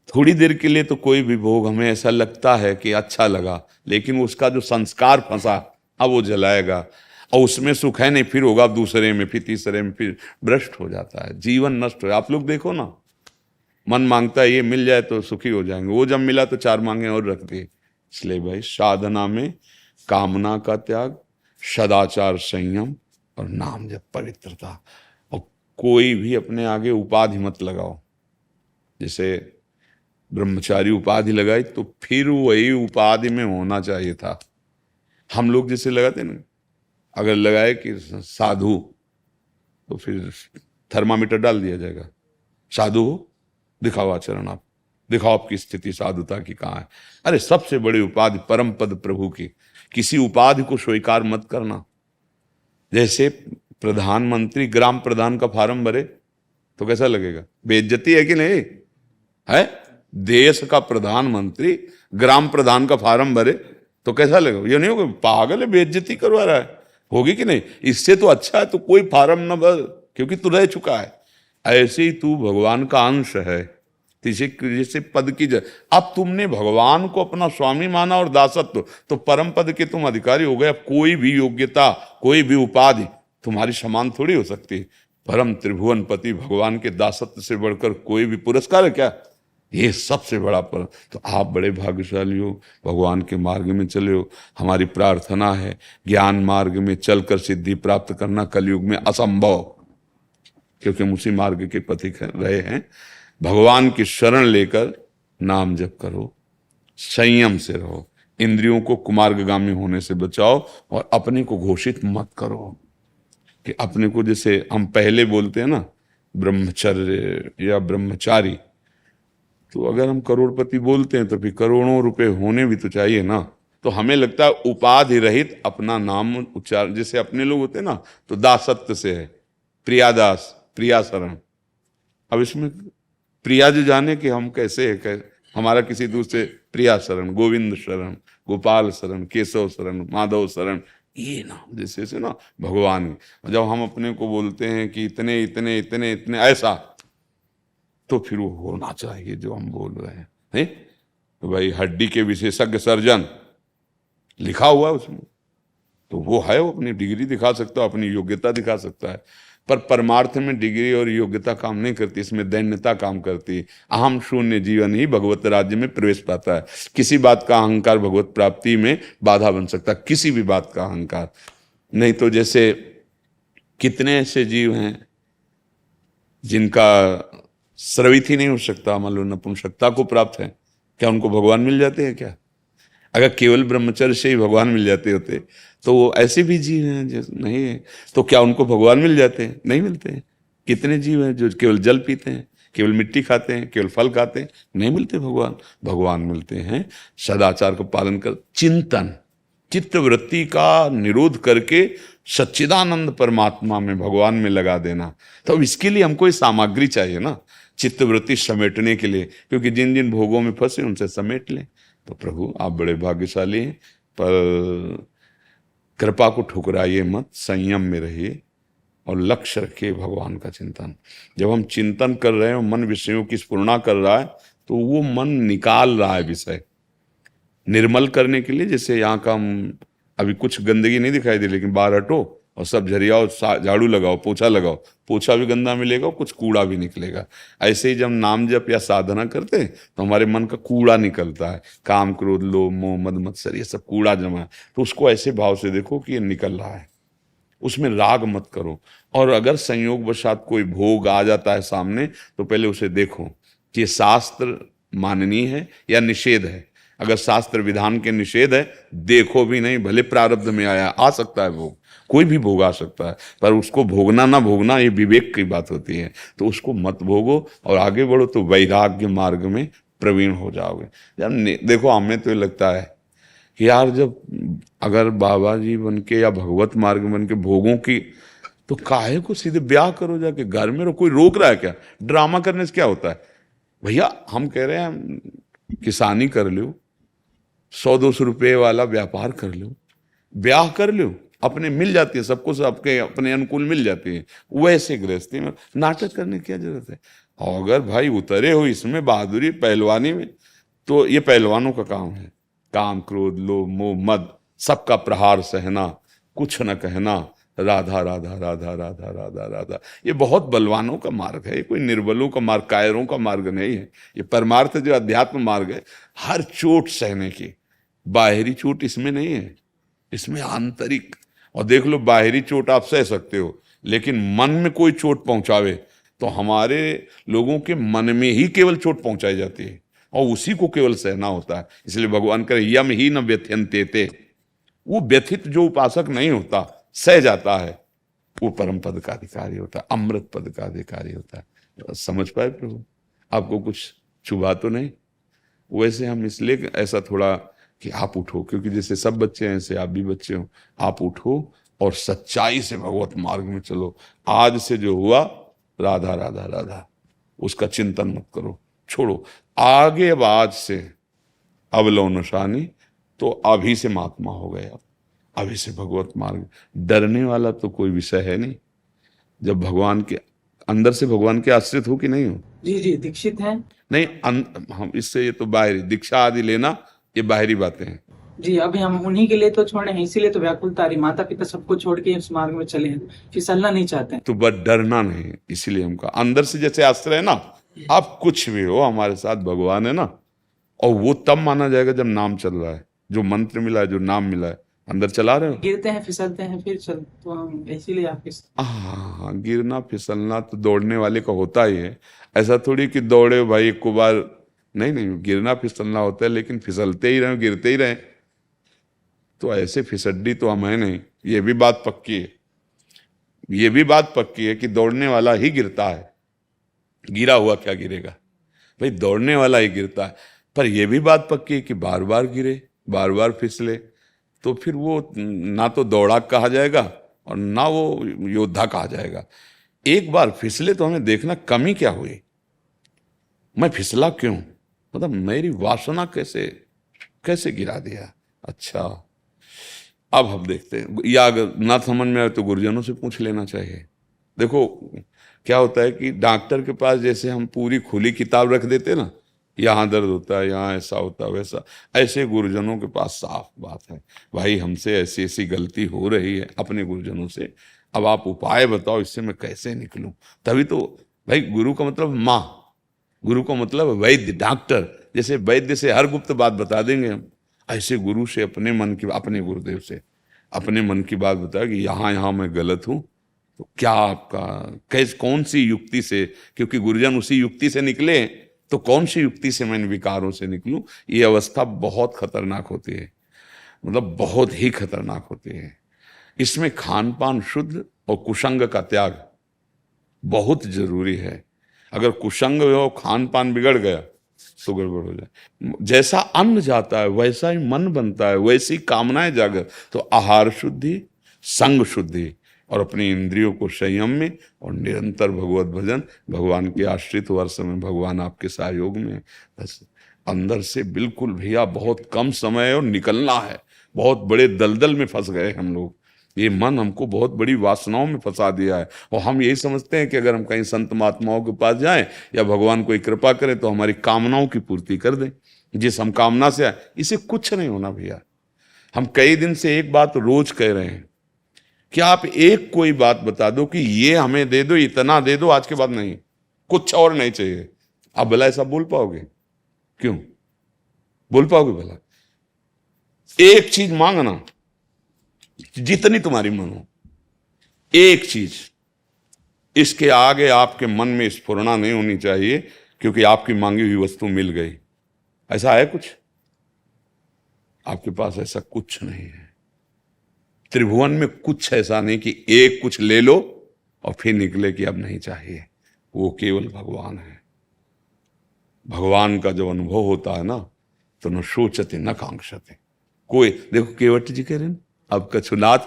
थोड़ी देर के लिए तो कोई भी भोग हमें ऐसा लगता है कि अच्छा लगा, लेकिन उसका जो संस्कार फंसा अब वो जलाएगा, और उसमें सुख है नहीं, फिर होगा दूसरे में, फिर तीसरे में, फिर भ्रष्ट हो जाता है, जीवन नष्ट हो। आप लोग देखो ना, मन मांगता है ये मिल जाए तो सुखी हो जाएंगे, वो जब मिला तो 4 मांगे और रख दी। इसलिए भाई साधना में कामना का त्याग, सदाचार, संयम और नाम जप, पवित्रता। और कोई भी अपने आगे उपाधि मत लगाओ। जैसे ब्रह्मचारी उपाधि लगाई तो फिर वही उपाधि में होना चाहिए था। हम लोग जैसे लगाते ना, अगर लगाए कि साधु, तो फिर थर्मामीटर डाल दिया जाएगा, साधु हो, दिखाओ आचरण, आप दिखाओ आपकी स्थिति साधुता की कहाँ है। अरे सबसे बड़ी उपाधि परम पद प्रभु की, किसी उपाधि को स्वीकार मत करना। जैसे प्रधानमंत्री ग्राम प्रधान का फार्म भरे तो कैसा लगेगा? बेइज्जती है कि नहीं है? देश का प्रधानमंत्री ग्राम प्रधान का फार्म भरे तो कैसा लगेगा? ये नहीं होगा पागल है, बेइज्जती करवा रहा है, होगी कि नहीं? इससे तो अच्छा है तो कोई फार्म न भर, क्योंकि तू रह चुका है। ऐसे ही तू भगवान का अंश है, जैसे पद की अब तुमने भगवान को अपना स्वामी माना और दासत्व, तो परम पद के तुम अधिकारी हो गए। अब कोई भी योग्यता, कोई भी उपाधि तुम्हारी समान थोड़ी हो सकती। परम त्रिभुवन पति भगवान के दासत्व से बढ़कर कोई भी पुरस्कार है क्या? ये सबसे बड़ा पर। तो आप बड़े भाग्यशाली हो, भगवान के मार्ग में चले हो। हमारी प्रार्थना है ज्ञान मार्ग में चलकर सिद्धि प्राप्त करना कलयुग में असंभव, क्योंकि हम उसी मार्ग के पथिक रहे हैं। भगवान की शरण लेकर नाम जप करो, संयम से रहो, इंद्रियों को कुमार्गगामी होने से बचाओ, और अपने को घोषित मत करो कि अपने को, जैसे हम पहले बोलते हैं ना ब्रह्मचर्य या ब्रह्मचारी, तो अगर हम करोड़पति बोलते हैं तो फिर करोड़ों रुपए होने भी तो चाहिए ना। तो हमें लगता है उपाधि रहित अपना नाम उच्चारण, जैसे अपने लोग होते हैं ना तो दासत्व से है, प्रियादास, प्रिया शरण। अब इसमें प्रिया जो जाने कि हम कैसे है, हमारा किसी दूसरे प्रिया शरण, गोविंद शरण, गोपाल शरण, केशव शरण, माधव शरण, ये नाम जैसे से ना भगवान। जब हम अपने को बोलते हैं कि इतने इतने इतने इतने ऐसा, तो फिर वो होना चाहिए जो हम बोल रहे हैं। तो भाई हड्डी के विशेषज्ञ सर्जन लिखा हुआ है उसमें, तो वो है, वो अपनी डिग्री दिखा सकता है, अपनी योग्यता दिखा सकता है। पर परमार्थ में डिग्री और योग्यता काम नहीं करती, इसमें दैन्यता काम करती है। अहम शून्य जीवन ही भगवत राज्य में प्रवेश पाता है। किसी बात का अहंकार भगवत प्राप्ति में बाधा बन सकता है, किसी भी बात का अहंकार नहीं। तो जैसे कितने ऐसे जीव हैं जिनका स्रवित ही नहीं हो सकता, मान लो नपुंसकता को प्राप्त है, क्या उनको भगवान मिल जाते हैं क्या? अगर केवल ब्रह्मचर्य से ही भगवान मिल जाते होते तो वो ऐसे भी जीव हैं जो नहीं है, तो क्या उनको भगवान मिल जाते हैं? नहीं मिलते हैं। कितने जीव हैं जो केवल जल पीते हैं, केवल मिट्टी खाते हैं, केवल फल खाते हैं, नहीं मिलते भगवान। भगवान मिलते हैं सदाचार का पालन कर, चिंतन, चित्त वृत्ति का निरोध करके सच्चिदानंद परमात्मा में, भगवान में लगा देना। तो अब इसके लिए हमको ये सामग्री चाहिए ना, चित्त वृत्ति समेटने के लिए, क्योंकि जिन जिन भोगों में फंसे उनसे समेट लें। तो प्रभु आप बड़े भाग्यशाली हैं, पर कृपा को ठुकराइए मत, संयम में रहिए और लक्ष्य रखिए भगवान का चिंतन। जब हम चिंतन कर रहे हो, मन विषयों की स्फुरना कर रहा है, तो वो मन निकाल रहा है विषय निर्मल करने के लिए। जैसे यहाँ का हम अभी कुछ गंदगी नहीं दिखाई दे, लेकिन बाहर हटो और सब झरियाओ, झाड़ू लगाओ, पोछा लगाओ, पोछा भी गंदा मिलेगा, कुछ कूड़ा भी निकलेगा। ऐसे ही जब नाम जप या साधना करते हैं तो हमारे मन का कूड़ा निकलता है, काम क्रोध लोभ मोह मद मत्सर, ये सब कूड़ा जमा है। तो उसको ऐसे भाव से देखो कि ये निकल रहा है, उसमें राग मत करो। और अगर संयोग वशात कोई भोग आ जाता है सामने, तो पहले उसे देखो कि ये शास्त्र माननीय है या निषेध है। अगर शास्त्र विधान के निषेध है, देखो भी नहीं, भले प्रारब्ध में आया, आ सकता है भोग, कोई भी भोग आ सकता है, पर उसको भोगना ना भोगना ये विवेक की बात होती है। तो उसको मत भोगो और आगे बढ़ो, तो वैराग्य मार्ग में प्रवीण हो जाओगे। जब देखो हमें तो ये लगता है कि यार जब अगर बाबा जी बन के या भगवत मार्ग बन के भोगों की, तो काहे को सीधे ब्याह करो जाके, घर में रहो, कोई रोक रहा है क्या? ड्रामा करने से क्या होता है भैया? हम कह रहे हैं किसानी कर लो, 100-200 रुपये वाला व्यापार कर लो, ब्याह कर लो, अपने मिल जाती है सबको, सबके अपने अनुकूल मिल जाती है। वैसे गृहस्थी में नाटक करने की क्या जरूरत है? और अगर भाई उतरे हो इसमें बहादुरी पहलवानी में, तो ये पहलवानों का काम है। काम क्रोध लोभ मोह मद सबका प्रहार सहना, कुछ न कहना, राधा राधा राधा राधा राधा राधा, ये बहुत बलवानों का मार्ग है, ये कोई निर्बलों का मार्ग, कायरों का मार्ग नहीं है। ये परमार्थ जो अध्यात्म मार्ग है, हर चोट सहने की। बाहरी चोट इसमें नहीं है, इसमें आंतरिक। और देख लो, बाहरी चोट आप सह सकते हो, लेकिन मन में कोई चोट पहुंचावे तो हमारे लोगों के मन में ही केवल चोट पहुंचाई जाती है, और उसी को केवल सहना होता है। इसलिए भगवान करे यम ही न व्यथ्यन्ते, वो व्यथित जो उपासक नहीं होता, सह जाता है, वो परम पद का अधिकारी होता है, अमृत पद का अधिकारी होता है। समझ पाए प्रभु? आपको कुछ छुभा तो नहीं? वैसे हम इसलिए ऐसा थोड़ा कि आप उठो, क्योंकि जैसे सब बच्चे हैं ऐसे आप भी बच्चे हो, आप उठो और सच्चाई से भगवत मार्ग में चलो। आज से जो हुआ राधा राधा राधा, उसका चिंतन मत करो, छोड़ो आगे। अब आज से अब लो नशानी, तो अभी से महात्मा हो गए, अभी से भगवत मार्ग। डरने वाला तो कोई विषय है नहीं, जब भगवान के अंदर से भगवान के आश्रित हो कि नहीं हो। जी जी, दीक्षित हैं। नहीं हम इससे, ये तो बाहरी दीक्षा आदि लेना, ये बाहरी बातें हैं। जी, अभी हम उन्हीं के लिए तो छोड़े हैं, इसीलिए तो व्याकुलता आ रही, माता पिता सबको छोड़ के इस मार्ग में चले हैं, फिसलना नहीं चाहते हैं। तो बस डरना नहीं, इसीलिए हमका अंदर से जैसे आश्रय है ना, आप कुछ भी हो हमारे साथ भगवान है ना। और वो तब माना जाएगा जब नाम चल रहा है, जो मंत्र मिला है, जो नाम मिला है, अंदर चला रहे हो। गिरते हैं, फिसलते हैं, फिर चल, तो हम इसीलिए आपके हाँ, गिरना फिसलना तो दौड़ने वाले का होता ही है। ऐसा थोड़ी कि दौड़े भाई एक को बार, नहीं नहीं, गिरना फिसलना होता है, लेकिन फिसलते ही रहे, गिरते ही रहे, तो ऐसे फिसड्डी तो हम है नहीं। ये भी बात पक्की है, ये भी बात पक्की है कि दौड़ने वाला ही गिरता है, गिरा हुआ क्या गिरेगा भाई, दौड़ने वाला ही गिरता है। पर यह भी बात पक्की है कि बार बार गिरे, बार बार फिसले, तो फिर वो ना तो दौड़ाक कहा जाएगा और ना वो योद्धा कहा जाएगा। एक बार फिसले तो हमें देखना कमी क्या हुई, मैं फिसला क्यों, मतलब मेरी वासना कैसे कैसे गिरा दिया। अच्छा, अब हम देखते हैं, या अगर ना समझ में आए तो गुरुजनों से पूछ लेना चाहिए। देखो क्या होता है कि डॉक्टर के पास जैसे हम पूरी खुली किताब रख देते ना, यहाँ दर्द होता है, यहाँ ऐसा होता है, वैसा, ऐसे गुरुजनों के पास साफ बात है, भाई हमसे ऐसी ऐसी गलती हो रही है अपने गुरुजनों से, अब आप उपाय बताओ, इससे मैं कैसे निकलूं। तभी तो भाई गुरु का मतलब माँ, गुरु का मतलब वैद्य, डॉक्टर। जैसे वैद्य से हर गुप्त बात बता देंगे हम, ऐसे गुरु से अपने मन की, अपने गुरुदेव से अपने मन की बात बताया कि यहाँ यहाँ मैं गलत हूँ, तो क्या आपका कैसे, कौन सी युक्ति से, क्योंकि गुरुजन उसी युक्ति से निकले, तो कौन सी युक्ति से मैं इन विकारों से निकलूं। ये अवस्था बहुत खतरनाक होती है, मतलब बहुत ही खतरनाक होती है। इसमें खान पान शुद्ध और कुसंग का त्याग बहुत जरूरी है। अगर कुसंग हो, खान पान बिगड़ गया तो गड़बड़ हो जाए। जैसा अन्न जाता है वैसा ही मन बनता है, वैसी कामनाएं जागर। तो आहार शुद्धि, संग शुद्धि, और अपनी इंद्रियों को संयम में, और निरंतर भगवत भजन, भगवान के आश्रित वर्ष में भगवान आपके सहयोग में। बस अंदर से बिल्कुल भैया बहुत कम समय है और निकलना है। बहुत बड़े दलदल में फंस गए हम लोग, ये मन हमको बहुत बड़ी वासनाओं में फंसा दिया है। और हम यही समझते हैं कि अगर हम कहीं संत महात्माओं के पास जाएं या भगवान कोई कृपा करे तो हमारी कामनाओं की पूर्ति कर दें, जिस हम कामना से आए। इसे कुछ नहीं होना भैया। हम कई दिन से एक बात रोज कह रहे हैं कि आप एक कोई बात बता दो कि ये हमें दे दो, इतना दे दो, आज के बाद नहीं, कुछ और नहीं चाहिए। आप भला ऐसा बोल पाओगे? क्यों बोल पाओगे भला? एक चीज मांगना, जितनी तुम्हारी मन हो, एक चीज, इसके आगे आपके मन में स्फुरना नहीं होनी चाहिए, क्योंकि आपकी मांगी हुई वस्तु मिल गई। ऐसा है कुछ आपके पास? ऐसा कुछ नहीं है त्रिभुवन में, कुछ ऐसा नहीं कि एक कुछ ले लो और फिर निकले कि अब नहीं चाहिए। वो केवल भगवान है। भगवान का जब अनुभव होता है ना, तो न सोचते न कांक्षते, कोई देखो केवट जी कह रहे हैं, अब कछुनाथ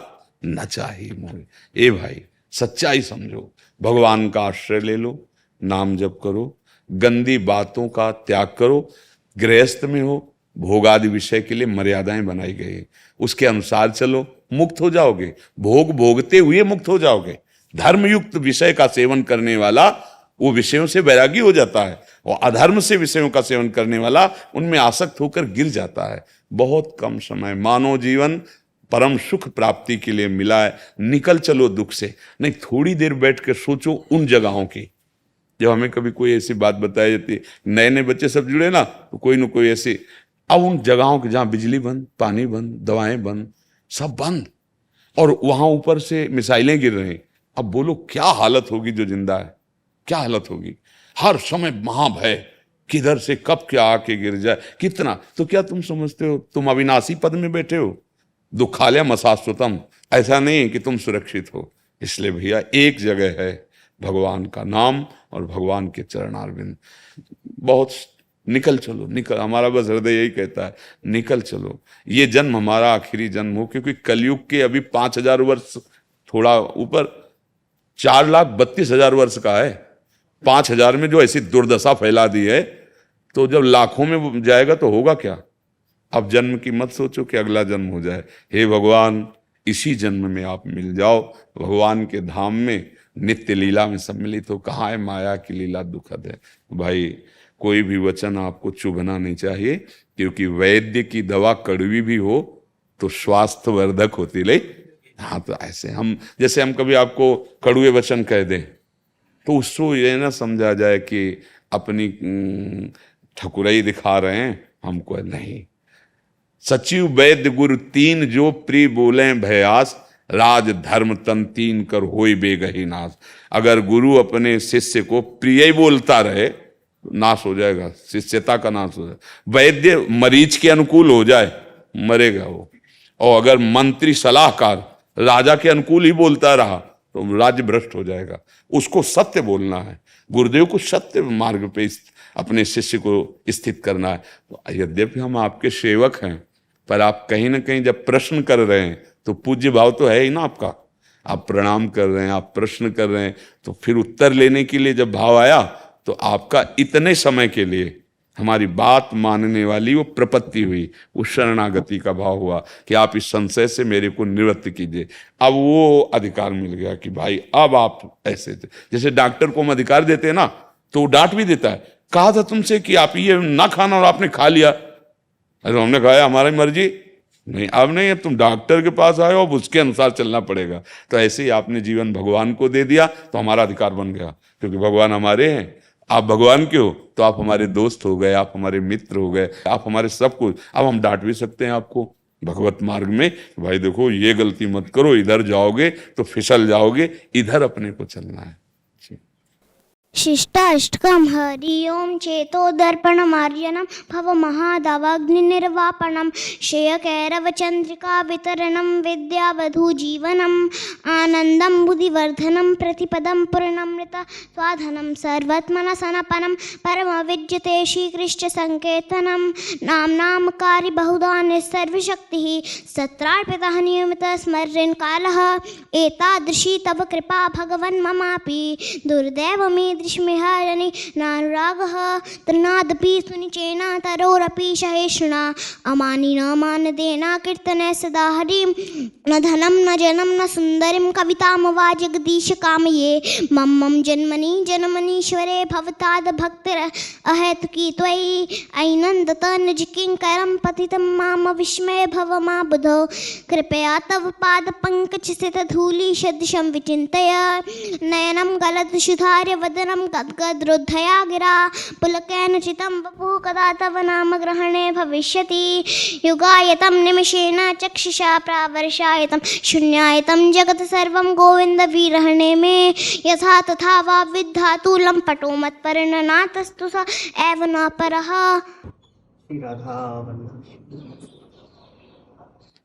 न चाहिए मोहे। ए भाई सच्चाई समझो, भगवान का आश्रय ले लो, नाम जप करो, गंदी बातों का त्याग करो। गृहस्थ में हो, भोगादि विषय के लिए मर्यादाएं बनाई गई है, उसके अनुसार चलो, मुक्त हो जाओगे। भोग भोगते हुए मुक्त हो जाओगे। धर्मयुक्त विषय का सेवन करने वाला वो विषयों से वैरागी हो जाता है, और अधर्म से विषयों का सेवन करने वाला उनमें आसक्त होकर गिर जाता है। बहुत कम समय, मानव जीवन परम सुख प्राप्ति के लिए मिला है, निकल चलो दुख से। नहीं, थोड़ी देर बैठ कर सोचो उन जगहों की, जब हमें कभी कोई ऐसी बात बताई जाती, नए नए बच्चे सब जुड़े ना, तो कोई न कोई ऐसी, अब उन जगहों की जहां बिजली बंद, पानी बंद, दवाएं बंद, सब बंद, और वहां ऊपर से मिसाइलें गिर रही। अब बोलो क्या हालत होगी जो जिंदा है, क्या हालत होगी। हर समय महाभय, किधर से कब क्या आके गिर जाए, कितना। तो क्या तुम समझते हो तुम अविनाशी पद में बैठे हो? दुखालय मसाश्वतम, ऐसा नहीं है कि तुम सुरक्षित हो। इसलिए भैया एक जगह है, भगवान का नाम और भगवान के चरणारविंद। बहुत निकल चलो, निकल, हमारा बस हृदय यही कहता है, निकल चलो। ये जन्म हमारा आखिरी जन्म हो, क्योंकि कलयुग के अभी 5000 वर्ष, थोड़ा ऊपर 4,32,000 वर्ष का है। 5000 में जो ऐसी दुर्दशा फैला दी है, तो जब लाखों में जाएगा तो होगा क्या। अब जन्म की मत सोचो कि अगला जन्म हो जाए। हे भगवान, इसी जन्म में आप मिल जाओ, भगवान के धाम में नित्य लीला में सम्मिलित हो। कहाँ है माया की लीला, दुखद है भाई। कोई भी वचन आपको चुभना नहीं चाहिए, क्योंकि वैद्य की दवा कड़वी भी हो तो स्वास्थ्यवर्धक होती ले। हाँ, तो ऐसे हम, जैसे हम कभी आपको कड़वे वचन कह दें, तो उसको ये ना समझा जाए कि अपनी ठकुराई दिखा रहे हैं हमको, नहीं। सचिव वैद्य गुरु तीन जो प्रिय बोले भयास, राज धर्म तन तीन कर होई बेगही नाश। अगर गुरु अपने शिष्य को प्रिय ही बोलता रहे, नाश हो जाएगा, शिष्यता का नाश हो जाएगा। वैद्य मरीज के अनुकूल हो जाए, मरेगा वो। और अगर मंत्री सलाहकार राजा के अनुकूल ही बोलता रहा, तो राज्य भ्रष्ट हो जाएगा। उसको सत्य बोलना है, गुरुदेव को सत्य मार्ग पे अपने शिष्य को स्थित करना है। तो यद्यपि हम आपके सेवक हैं, पर आप कहीं ना कहीं जब प्रश्न कर रहे हैं, तो पूज्य भाव तो है ही ना आपका। आप प्रणाम कर रहे हैं, आप प्रश्न कर रहे हैं, तो फिर उत्तर लेने के लिए जब भाव आया, तो आपका इतने समय के लिए हमारी बात मानने वाली वो प्रपत्ति हुई, वो शरणागति का भाव हुआ कि आप इस संशय से मेरे को निवृत्त कीजिए। अब वो अधिकार मिल गया कि भाई अब आप ऐसे थे। जैसे डॉक्टर को हम अधिकार देते हैं ना, तो वो डांट भी देता है, कहा था तुमसे कि आप ये ना खाना और आपने खा लिया। अरे हमने खाया, हमारी मर्जी नहीं, अब नहीं, अब तुम डॉक्टर के पास आए हो, अब उसके अनुसार चलना पड़ेगा। तो ऐसे ही आपने जीवन भगवान को दे दिया, तो हमारा अधिकार बन गया, क्योंकि भगवान हमारे हैं। आप भगवान के हो तो आप हमारे दोस्त हो गए, आप हमारे मित्र हो गए, आप हमारे सब कुछ। अब हम डांट भी सकते हैं आपको भगवत मार्ग में, भाई देखो ये गलती मत करो, इधर जाओगे तो फिसल जाओगे, इधर अपने को चलना है। शिष्टाष्टकं हरि ओम चेतो दर्पणमार्जनं भव महादावाग्निर्वापणं श्रेयकैरवचन्द्रिका वितरणं विद्यावधूजीवनम् आनन्दं बुद्धिवर्धनं प्रतिपदं पूर्णमृत स्वाधनं सर्वत्मनसनपनं परमविद्यते श्रीकृष्णसङ्केतनं नामकारि बहुधा निस्सर्वशक्तिः सत्रार्पितः नियमितः स्मरन् कालः एतादृशी तव कृपा भगवन् ममापि दुर्दैव मे दृश्मिहारनि नानुरागः तन्नादपि सुनिचेना तरोरपि सहिष्णुना अमानिना मानदेना कीर्तने सदा हरिं न धनं न जनं न सुन्दरीं कवितां वा जगदीश कामये मम जन्मनि जन्मनीश्वरे भवताद् भक्तिर अहेतुकी त्वयि ऐनन्दत निज किङ्करं पतितं माम विस्मय भव मा बुधो कृपया तव पाद पंकज स्थित धूलि सदृशं विचिन्तय नयनं गलदशुधार्य वदनं गद्गद्रुद्धया गिरा पुलकेन चितं वपुः कदा तव नाम ग्रहणे भविष्यति युगायतं निमिषेण चक्षुषा प्रावर्षायतं शून्यायतं जगत् सर्वं गोविन्द विरहणे मे यथा तथा वा विद्धातु लम्पटो मत्परिणनातस्तु स एव न परः।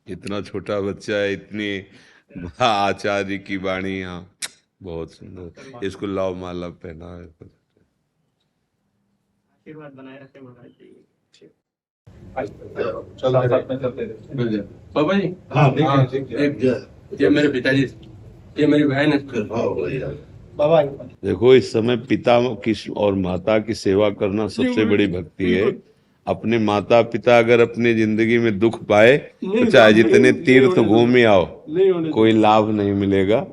इतना छोटा बच्चा है, इतनी आचार्य की वाणी, यहाँ बहुत सुंदर। इसको लाव माला पहना है। आशीर्वाद बनाए रखे महाराज जी। बाबा जी हाँ ये मेरे पिताजी, ये मेरी बहन है। बाबा देखो, इस समय पिता की और माता की सेवा करना सबसे बड़ी भक्ति है। अपने माता पिता अगर अपनी जिंदगी में दुख पाए तो चाहे जितने तीर्थ घूम आओ, कोई लाभ नहीं मिलेगा।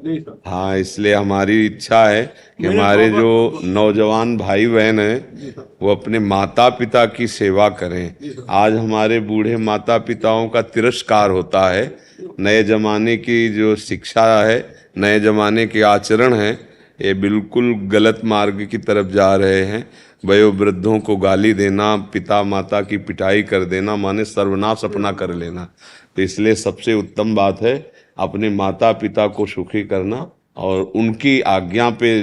हाँ, इसलिए हमारी इच्छा है कि हमारे जो नौजवान भाई बहन हैं वो अपने माता पिता की सेवा करें। आज हमारे बूढ़े माता पिताओं का तिरस्कार होता है। नए जमाने की जो शिक्षा है, नए जमाने के आचरण है, ये बिल्कुल गलत मार्ग की तरफ जा रहे हैं। वयोवृद्धों को गाली देना, पिता माता की पिटाई कर देना माने सर्वनाश अपना कर लेना। तो इसलिए सबसे उत्तम बात है अपने माता पिता को सुखी करना और उनकी आज्ञा पे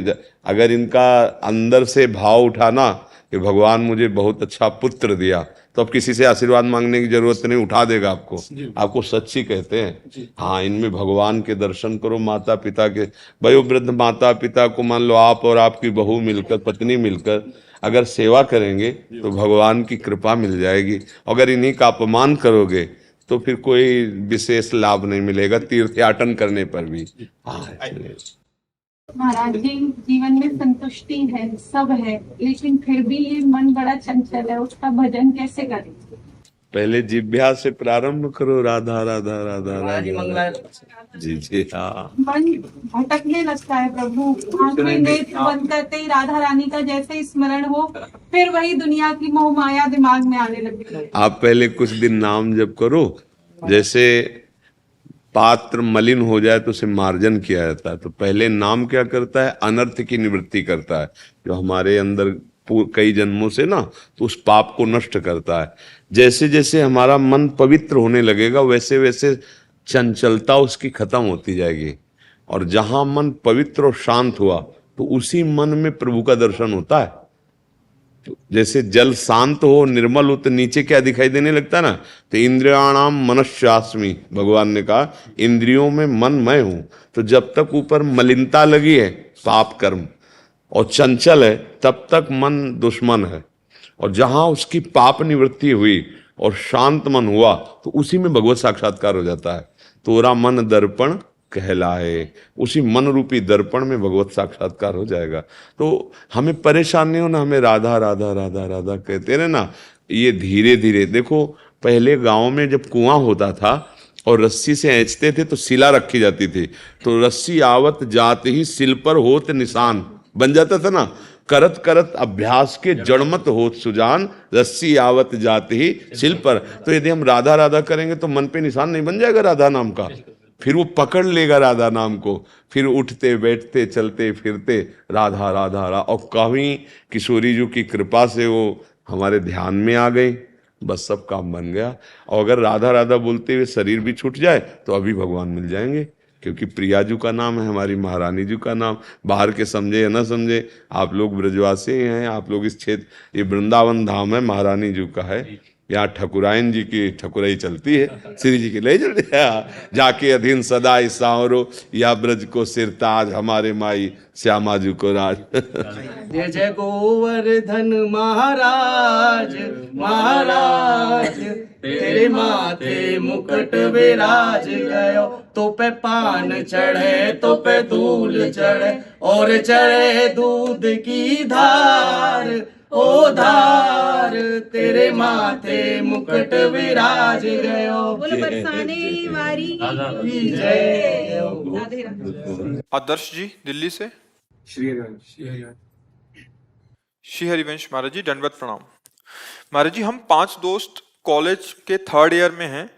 अगर इनका अंदर से भाव उठाना कि भगवान मुझे बहुत अच्छा पुत्र दिया, तो अब किसी से आशीर्वाद मांगने की जरूरत नहीं, उठा देगा आपको। आपको सच्ची कहते हैं। हाँ, इनमें भगवान के दर्शन करो। माता पिता के, वयोवृद्ध माता पिता को मान लो आप और आपकी बहू मिलकर, पत्नी मिलकर अगर सेवा करेंगे तो भगवान की कृपा मिल जाएगी। अगर इन्हीं का अपमान करोगे तो फिर कोई विशेष लाभ नहीं मिलेगा तीर्थयाटन करने पर भी। हाँ, महाराज जी, जीवन में संतुष्टि है, सब है, लेकिन फिर भी ये मन बड़ा चंचल है, उसका भजन कैसे करें? पहले जिह्वा से प्रारंभ करो, राधा राधा राधा राधा। जी जी हाँ। मन भटकने लगता है प्रभु, आंखें नेत्र बंद करते ही राधा रानी का जैसे स्मरण हो, फिर वही दुनिया की मोह माया दिमाग में आने लगती है। आप पहले कुछ दिन नाम जप करो। जैसे पात्र मलिन हो जाए तो उसे मार्जन किया जाता है, तो पहले नाम क्या करता है, अनर्थ की निवृत्ति करता है, जो हमारे अंदर कई जन्मों से ना, तो उस पाप को नष्ट करता है। जैसे जैसे हमारा मन पवित्र होने लगेगा वैसे वैसे चंचलता उसकी खत्म होती जाएगी। और जहां मन पवित्र और शांत हुआ तो उसी मन में प्रभु का दर्शन होता है। तो जैसे जल शांत हो, निर्मल हो, तो नीचे क्या दिखाई देने लगता है ना, तो इंद्रियाणाम मनश्चास्मि, भगवान ने कहा इंद्रियों में मन मैं हूं। तो जब तक ऊपर मलिनता लगी है, पाप कर्म और चंचल है, तब तक मन दुश्मन है। और जहां उसकी पाप निवृत्ति हुई और शांत मन हुआ तो उसी में भगवत साक्षात्कार हो जाता है। तोरा मन दर्पण कहलाए, उसी मन रूपी दर्पण में भगवत साक्षात्कार हो जाएगा। तो हमें परेशानी हो ना, हमें राधा राधा राधा राधा कहते रहे ना, ये धीरे धीरे देखो। पहले गांव में जब कुआं होता था और रस्सी से ऐंचते थे तो शिला रखी जाती थी, तो रस्सी आवत जाते ही सिल पर होत निशान बन जाता था ना। करत करत अभ्यास के जड़मत होत सुजान, रस्सी आवत जाते ही सिल पर। तो यदि हम राधा राधा करेंगे तो मन पे निशान नहीं बन जाएगा राधा नाम का, फिर वो पकड़ लेगा राधा नाम को। फिर उठते बैठते चलते फिरते राधा राधा राधा। और कहीं किशोरी जी की कृपा से वो हमारे ध्यान में आ गई, बस सब काम बन गया। और अगर राधा राधा बोलते हुए शरीर भी छूट जाए तो अभी भगवान मिल जाएंगे, क्योंकि प्रियाजू का नाम है, हमारी महारानी जी का नाम। बाहर के समझे या न समझे, आप लोग ब्रजवासी हैं, आप लोग इस क्षेत्र, ये वृंदावन धाम है, महारानी जी का है। यहाँ ठकुरायन जी की ठकुराई चलती है, श्री जी की ले चलती है। जाके अधीन सदा सांवरो, या ब्रज को सिरताज, हमारे माई श्यामा जी को राज। जय जय गोवर्धन महाराज, महाराज तेरे माथे मुकुट विराज गयो, तो पे पान चढ़े तो पे धूल चढ़े, और चढ़े दूध की धार, ओ धार तेरे माथे मुकुट विराज गयो। बोलो बरसाने वारी जय। आदर्श जी दिल्ली से। श्री श्री हरिवंश महाराज जी, दंडवत प्रणाम। महाराज जी, हम 5 दोस्त कॉलेज के 3rd ईयर में हैं,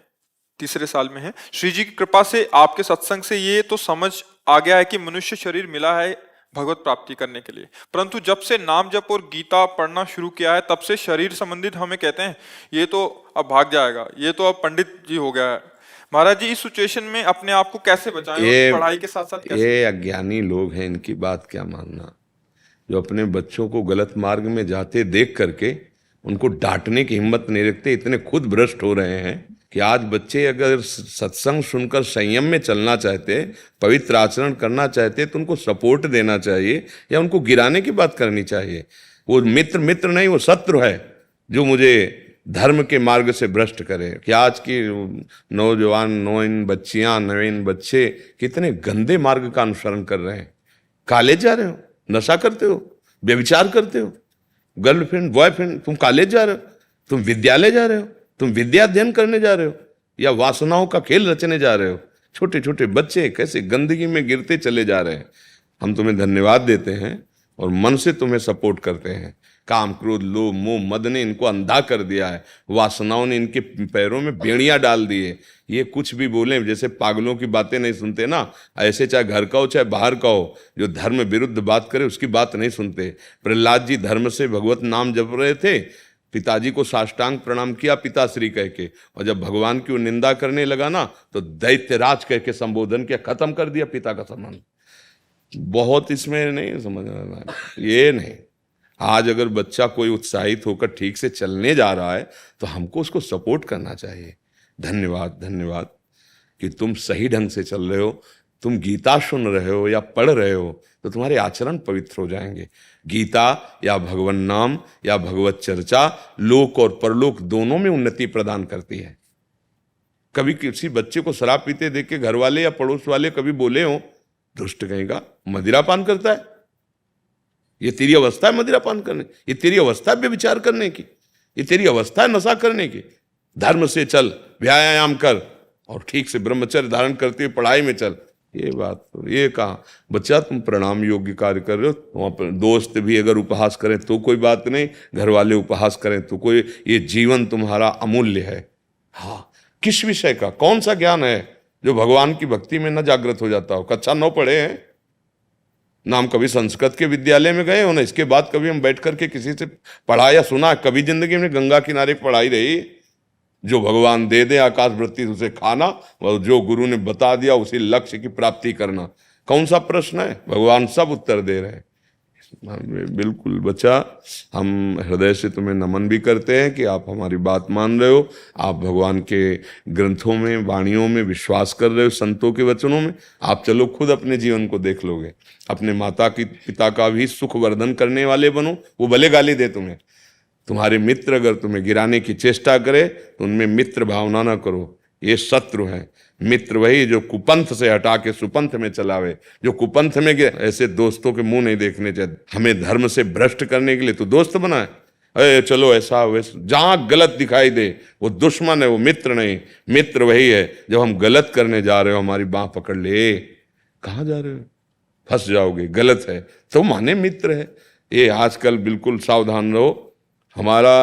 तीसरे साल में हैं। श्री जी की कृपा से, आपके सत्संग से ये तो समझ आ गया है कि मनुष्य शरीर मिला है भगवत प्राप्ति करने के लिए, परंतु जब से नाम जप और गीता पढ़ना शुरू किया है तब से शरीर संबंधित हमें कहते हैं ये तो अब भाग जाएगा, ये तो अब पंडित जी हो गया है। महाराज जी, इस सिचुएशन में अपने आप को कैसे बचाएं, पढ़ाई के साथ साथ कैसे? ये अज्ञानी लोग हैं, इनकी बात क्या मानना, जो अपने बच्चों को गलत मार्ग में जाते देख करके उनको डांटने की हिम्मत नहीं रखते, इतने खुद भ्रष्ट हो रहे हैं कि आज बच्चे अगर सत्संग सुनकर संयम में चलना चाहते, पवित्र आचरण करना चाहते, तो उनको सपोर्ट देना चाहिए या उनको गिराने की बात करनी चाहिए। वो मित्र मित्र नहीं, वो शत्रु है जो मुझे धर्म के मार्ग से भ्रष्ट करे। कि आज की नौजवान नौइन बच्चियां नवीन बच्चे कितने गंदे मार्ग का अनुसरण कर रहे हैं। कॉलेज जा रहे हो, नशा करते हो, व्यभिचार करते हो, गर्लफ्रेंड बॉयफ्रेंड, तुम कॉलेज जा रहे हो, तुम विद्यालय जा रहे हो, तुम विद्या अध्ययन करने जा रहे हो, या वासनाओं का खेल रचने जा रहे हो। छोटे छोटे बच्चे कैसे गंदगी में गिरते चले जा रहे हैं। हम तुम्हें धन्यवाद देते हैं और मन से तुम्हें सपोर्ट करते हैं। काम क्रोध लोभ मोह मद ने इनको अंधा कर दिया है, वासनाओं ने इनके पैरों में बेड़ियां डाल दी है। ये कुछ भी बोले, जैसे पागलों की बातें नहीं सुनते ना, ऐसे चाहे घर का हो चाहे बाहर का हो, जो धर्म विरुद्ध बात करे उसकी बात नहीं सुनते। प्रहलाद जी धर्म से भगवत नाम जप रहे थे, पिताजी को साष्टांग प्रणाम किया पिताश्री कह के, और जब भगवान की वो निंदा करने लगा ना तो दैत्यराज कह के संबोधन किया, खत्म कर दिया पिता का सम्मान। बहुत इसमें नहीं समझना, ये नहीं। आज अगर बच्चा कोई उत्साहित होकर ठीक से चलने जा रहा है तो हमको उसको सपोर्ट करना चाहिए। धन्यवाद धन्यवाद कि तुम सही ढंग से चल रहे हो। तुम गीता सुन रहे हो या पढ़ रहे हो तो तुम्हारे आचरण पवित्र हो जाएंगे। गीता या भगवान नाम या भगवत चर्चा लोक और परलोक दोनों में उन्नति प्रदान करती है। कभी किसी बच्चे को शराब पीते देख के घर वाले या पड़ोस वाले कभी बोले हो, दुष्ट कहेगा मदिरा पान करता है, ये तेरी अवस्था है मदिरा पान करने, ये तेरी अवस्था है व्यभिचार करने की, ये तेरी अवस्था है नशा करने की। धर्म से चल, व्यायाम कर और ठीक से ब्रह्मचर्य धारण करते हुए पढ़ाई में चल। ये बात तो ये कहा, बच्चा तुम प्रणाम योग्य कार्य कर रहे हो, वहाँ पर दोस्त भी अगर उपहास करें तो कोई बात नहीं, घर वाले उपहास करें तो कोई, ये जीवन तुम्हारा अमूल्य है। हाँ, किस विषय का कौन सा ज्ञान है जो भगवान की भक्ति में न जागृत हो जाता हो। कक्षा 9 पढ़े हैं ना हम, कभी संस्कृत के विद्यालय में गए हो ना, इसके बाद कभी हम बैठ करके किसी से पढ़ा या सुना, कभी जिंदगी में गंगा किनारे पढ़ाई रही। जो भगवान दे दे आकाश वृत्ति उसे खाना, और जो गुरु ने बता दिया उसी लक्ष्य की प्राप्ति करना। कौन सा प्रश्न है, भगवान सब उत्तर दे रहे हैं। बिल्कुल बच्चा, हम हृदय से तुम्हें नमन भी करते हैं कि आप हमारी बात मान रहे हो, आप भगवान के ग्रंथों में वाणियों में विश्वास कर रहे हो, संतों के वचनों में। आप चलो खुद अपने जीवन को देख लोगे, अपने माता की पिता का भी सुख वर्धन करने वाले बनो। वो भले गाली दे तुम्हें, तुम्हारे मित्र अगर तुम्हें गिराने की चेष्टा करे तो उनमें मित्र भावना ना करो, ये शत्रु हैं। मित्र वही जो कुपंथ से हटा के सुपंथ में चलावे, जो कुपंथ में गिरे। ऐसे दोस्तों के मुंह नहीं देखने चाहिए। हमें धर्म से भ्रष्ट करने के लिए तो दोस्त बनाए, अरे चलो ऐसा वैसा, जहां गलत दिखाई दे वो दुश्मन है, वो मित्र नहीं। मित्र वही है जब हम गलत करने जा रहे हो हमारी बाह पकड़ ले, कहाँ जा रहे हो, फंस जाओगे, गलत है तो माने मित्र है। ये आजकल बिल्कुल सावधान रहो। हमारा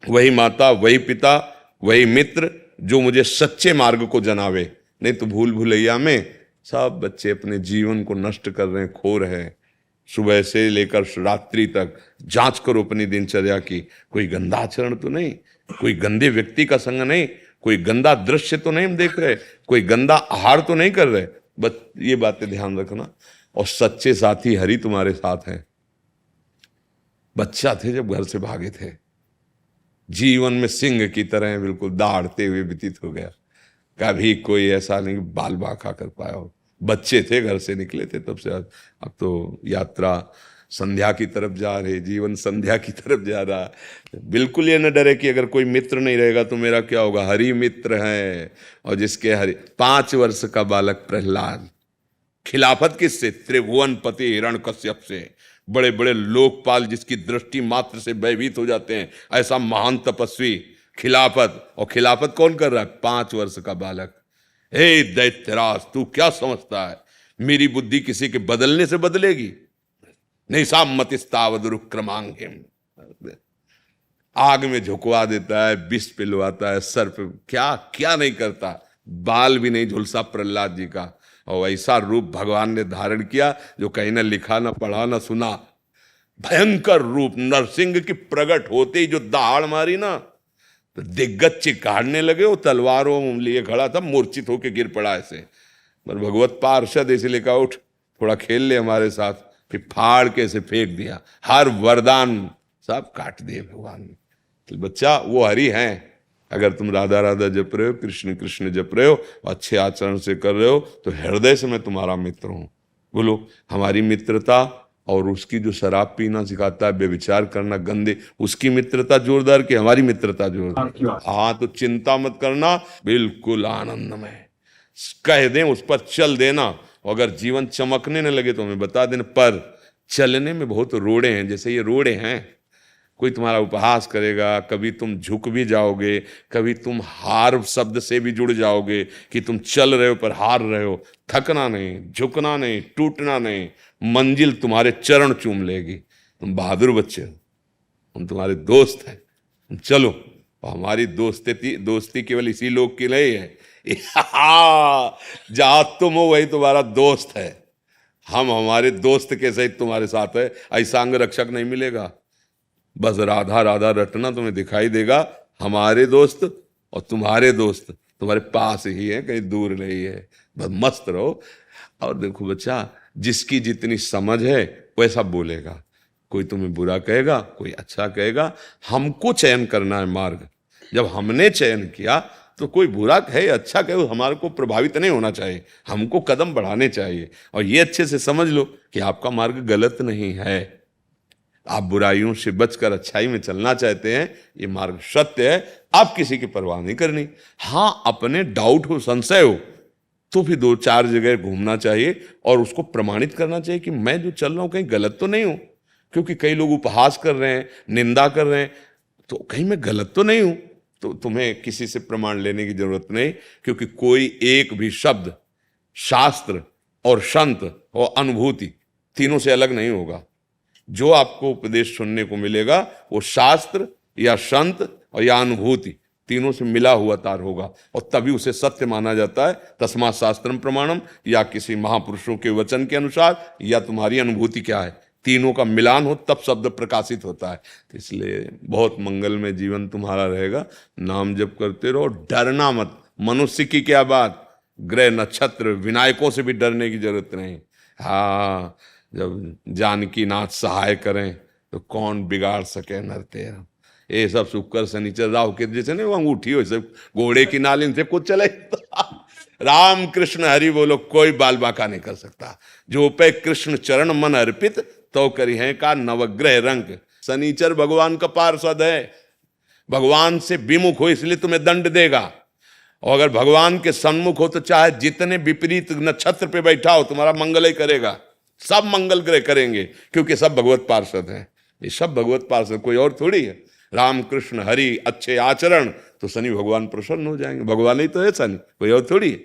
वही माता वही पिता वही मित्र जो मुझे सच्चे मार्ग को जनावे, नहीं तो भूल भुलैया में सब बच्चे अपने जीवन को नष्ट कर रहे हैं, खो रहे हैं। सुबह से लेकर रात्रि तक जांच करो अपनी दिनचर्या की, कोई गंदा आचरण तो नहीं, कोई गंदे व्यक्ति का संग नहीं, कोई गंदा दृश्य तो नहीं हम देख रहे, कोई गंदा आहार तो नहीं कर रहे। बस ये बातें ध्यान रखना। और सच्चे साथी हरि तुम्हारे साथ हैं। बच्चा थे जब घर से भागे थे, जीवन में सिंह की तरह बिल्कुल दहाड़ते हुए व्यतीत हो गया। कभी कोई ऐसा नहीं बाल बांका कर पाया हो। बच्चे थे, घर से निकले थे तब से अब तो यात्रा संध्या की तरफ जा रहे, जीवन संध्या की तरफ जा रहा है। बिल्कुल ये न डरे कि अगर कोई मित्र नहीं रहेगा तो मेरा क्या होगा। हरि मित्र है, और जिसके हरि 5 वर्ष का बालक प्रहलाद, खिलाफत किससे, त्रिभुवनपति हिरण्यकश्यप से, बड़े बड़े लोकपाल जिसकी दृष्टि मात्र से भयभीत हो जाते हैं, ऐसा महान तपस्वी खिलाफत। और खिलाफत कौन कर रहा है, 5 वर्ष का बालक। हे दैत्यराज, तू क्या समझता है मेरी बुद्धि किसी के बदलने से बदलेगी? नहीं सामतिस्तावद रुक्रमांगिम, आग में झुकवा देता है, विष पिलवाता है, सर पे क्या क्या नहीं करता, बाल भी नहीं झुलसा प्रहलाद जी का। और ऐसा रूप भगवान ने धारण किया जो कहीं ना लिखा ना पढ़ा ना सुना। भयंकर रूप, नरसिंह की प्रकट होते ही जो दहाड़ मारी ना तो दिग्गज चिकाड़ने लगे। वो तलवारों लिए खड़ा था, मूर्छित होके गिर पड़ा ऐसे। पर भगवत पार्षद इसलिए कहा उठ थोड़ा खेल ले हमारे साथ, फिर फाड़ के ऐसे फेंक दिया। हर वरदान सब काट दिए भगवान ने। तो बच्चा वो हरि हैं। अगर तुम राधा राधा जप रहे हो, कृष्ण कृष्ण जप रहे हो, अच्छे आचरण से कर रहे हो तो हृदय से मैं तुम्हारा मित्र हूं। बोलो हमारी मित्रता और उसकी जो शराब पीना सिखाता है, बेविचार करना, गंदे, उसकी मित्रता जोरदार कि हमारी मित्रता जोरदार? हाँ, तो चिंता मत करना, बिल्कुल आनंदमय कह दें, उस पर चल देना। अगर जीवन चमकने न लगे तो हमें बता देना, पर चलने में बहुत रोड़े हैं। जैसे ये रोड़े हैं, कोई तुम्हारा उपहास करेगा, कभी तुम झुक भी जाओगे, कभी तुम हार शब्द से भी जुड़ जाओगे कि तुम चल रहे हो पर हार रहे हो। थकना नहीं, झुकना नहीं, टूटना नहीं, मंजिल तुम्हारे चरण चूम लेगी। तुम बहादुर बच्चे हो, हम तुम्हारे दोस्त हैं, तुम चलो। और हमारी दोस्ती केवल इसी लोग के लिए है। जहां तुम हो वही तुम्हारा दोस्त है। हम हमारे दोस्त के सहित तुम्हारे साथ है। ऐसा अंग रक्षक नहीं मिलेगा। बस राधा राधा रटना तुम्हें दिखाई देगा। हमारे दोस्त और तुम्हारे दोस्त तुम्हारे पास ही है, कहीं दूर नहीं है। बस मस्त रहो। और देखो बच्चा, जिसकी जितनी समझ है वैसा बोलेगा। कोई तुम्हें बुरा कहेगा, कोई अच्छा कहेगा। हमको चयन करना है मार्ग। जब हमने चयन किया तो कोई बुरा कहे, अच्छा कहे, हमारे को प्रभावित नहीं होना चाहिए। हमको कदम बढ़ाने चाहिए। और ये अच्छे से समझ लो कि आपका मार्ग गलत नहीं है। आप बुराइयों से बचकर अच्छाई में चलना चाहते हैं, ये मार्ग सत्य है। आप किसी की परवाह नहीं करनी। हाँ, अपने डाउट हो, संशय हो, तो फिर 2-4 जगह घूमना चाहिए और उसको प्रमाणित करना चाहिए कि मैं जो चल रहा हूं कहीं गलत तो नहीं हूं। क्योंकि कई लोग उपहास कर रहे हैं, निंदा कर रहे हैं, तो कहीं मैं गलत तो नहीं हूं। तो तुम्हें किसी से प्रमाण लेने की जरूरत नहीं, क्योंकि कोई एक भी शब्द शास्त्र और संत और अनुभूति तीनों से अलग नहीं होगा। जो आपको उपदेश सुनने को मिलेगा वो शास्त्र या संत और या अनुभूति तीनों से मिला हुआ तार होगा, और तभी उसे सत्य माना जाता है। तस्मात् शास्त्रम प्रमाणम, या किसी महापुरुषों के वचन के अनुसार, या तुम्हारी अनुभूति क्या है, तीनों का मिलान हो तब शब्द प्रकाशित होता है। तो इसलिए बहुत मंगलमय जीवन तुम्हारा रहेगा। नाम जप करते रहो, डरना मत। मनुष्य की क्या बात, ग्रह नक्षत्र विनायकों से भी डरने की जरूरत नहीं। हाँ, जब जानकी नाथ सहाय करें तो कौन बिगाड़ सके नर तेरा। ये सब शुक्र शनिचर राहु के जैसे नहीं, वो अंगूठी हो, सब घोड़े की नालिन से कुछ चले। राम कृष्ण हरि बोलो, कोई बाल बांका नहीं कर सकता। जो पे कृष्ण चरण मन अर्पित, तो करी है का नवग्रह रंग। शनिचर भगवान का पार्षद है, भगवान से विमुख हो इसलिए तुम्हें दंड देगा। और अगर भगवान के सन्मुख हो तो चाहे जितने विपरीत नक्षत्र पे बैठा हो, तुम्हारा मंगल ही करेगा। सब मंगल ग्रह करेंगे, क्योंकि सब भगवत पार्षद हैं। ये सब भगवत पार्षद, कोई और थोड़ी है। राम कृष्ण हरि अच्छे आचरण तो शनि भगवान प्रसन्न हो जाएंगे। भगवान ही तो है शनि, कोई और थोड़ी है।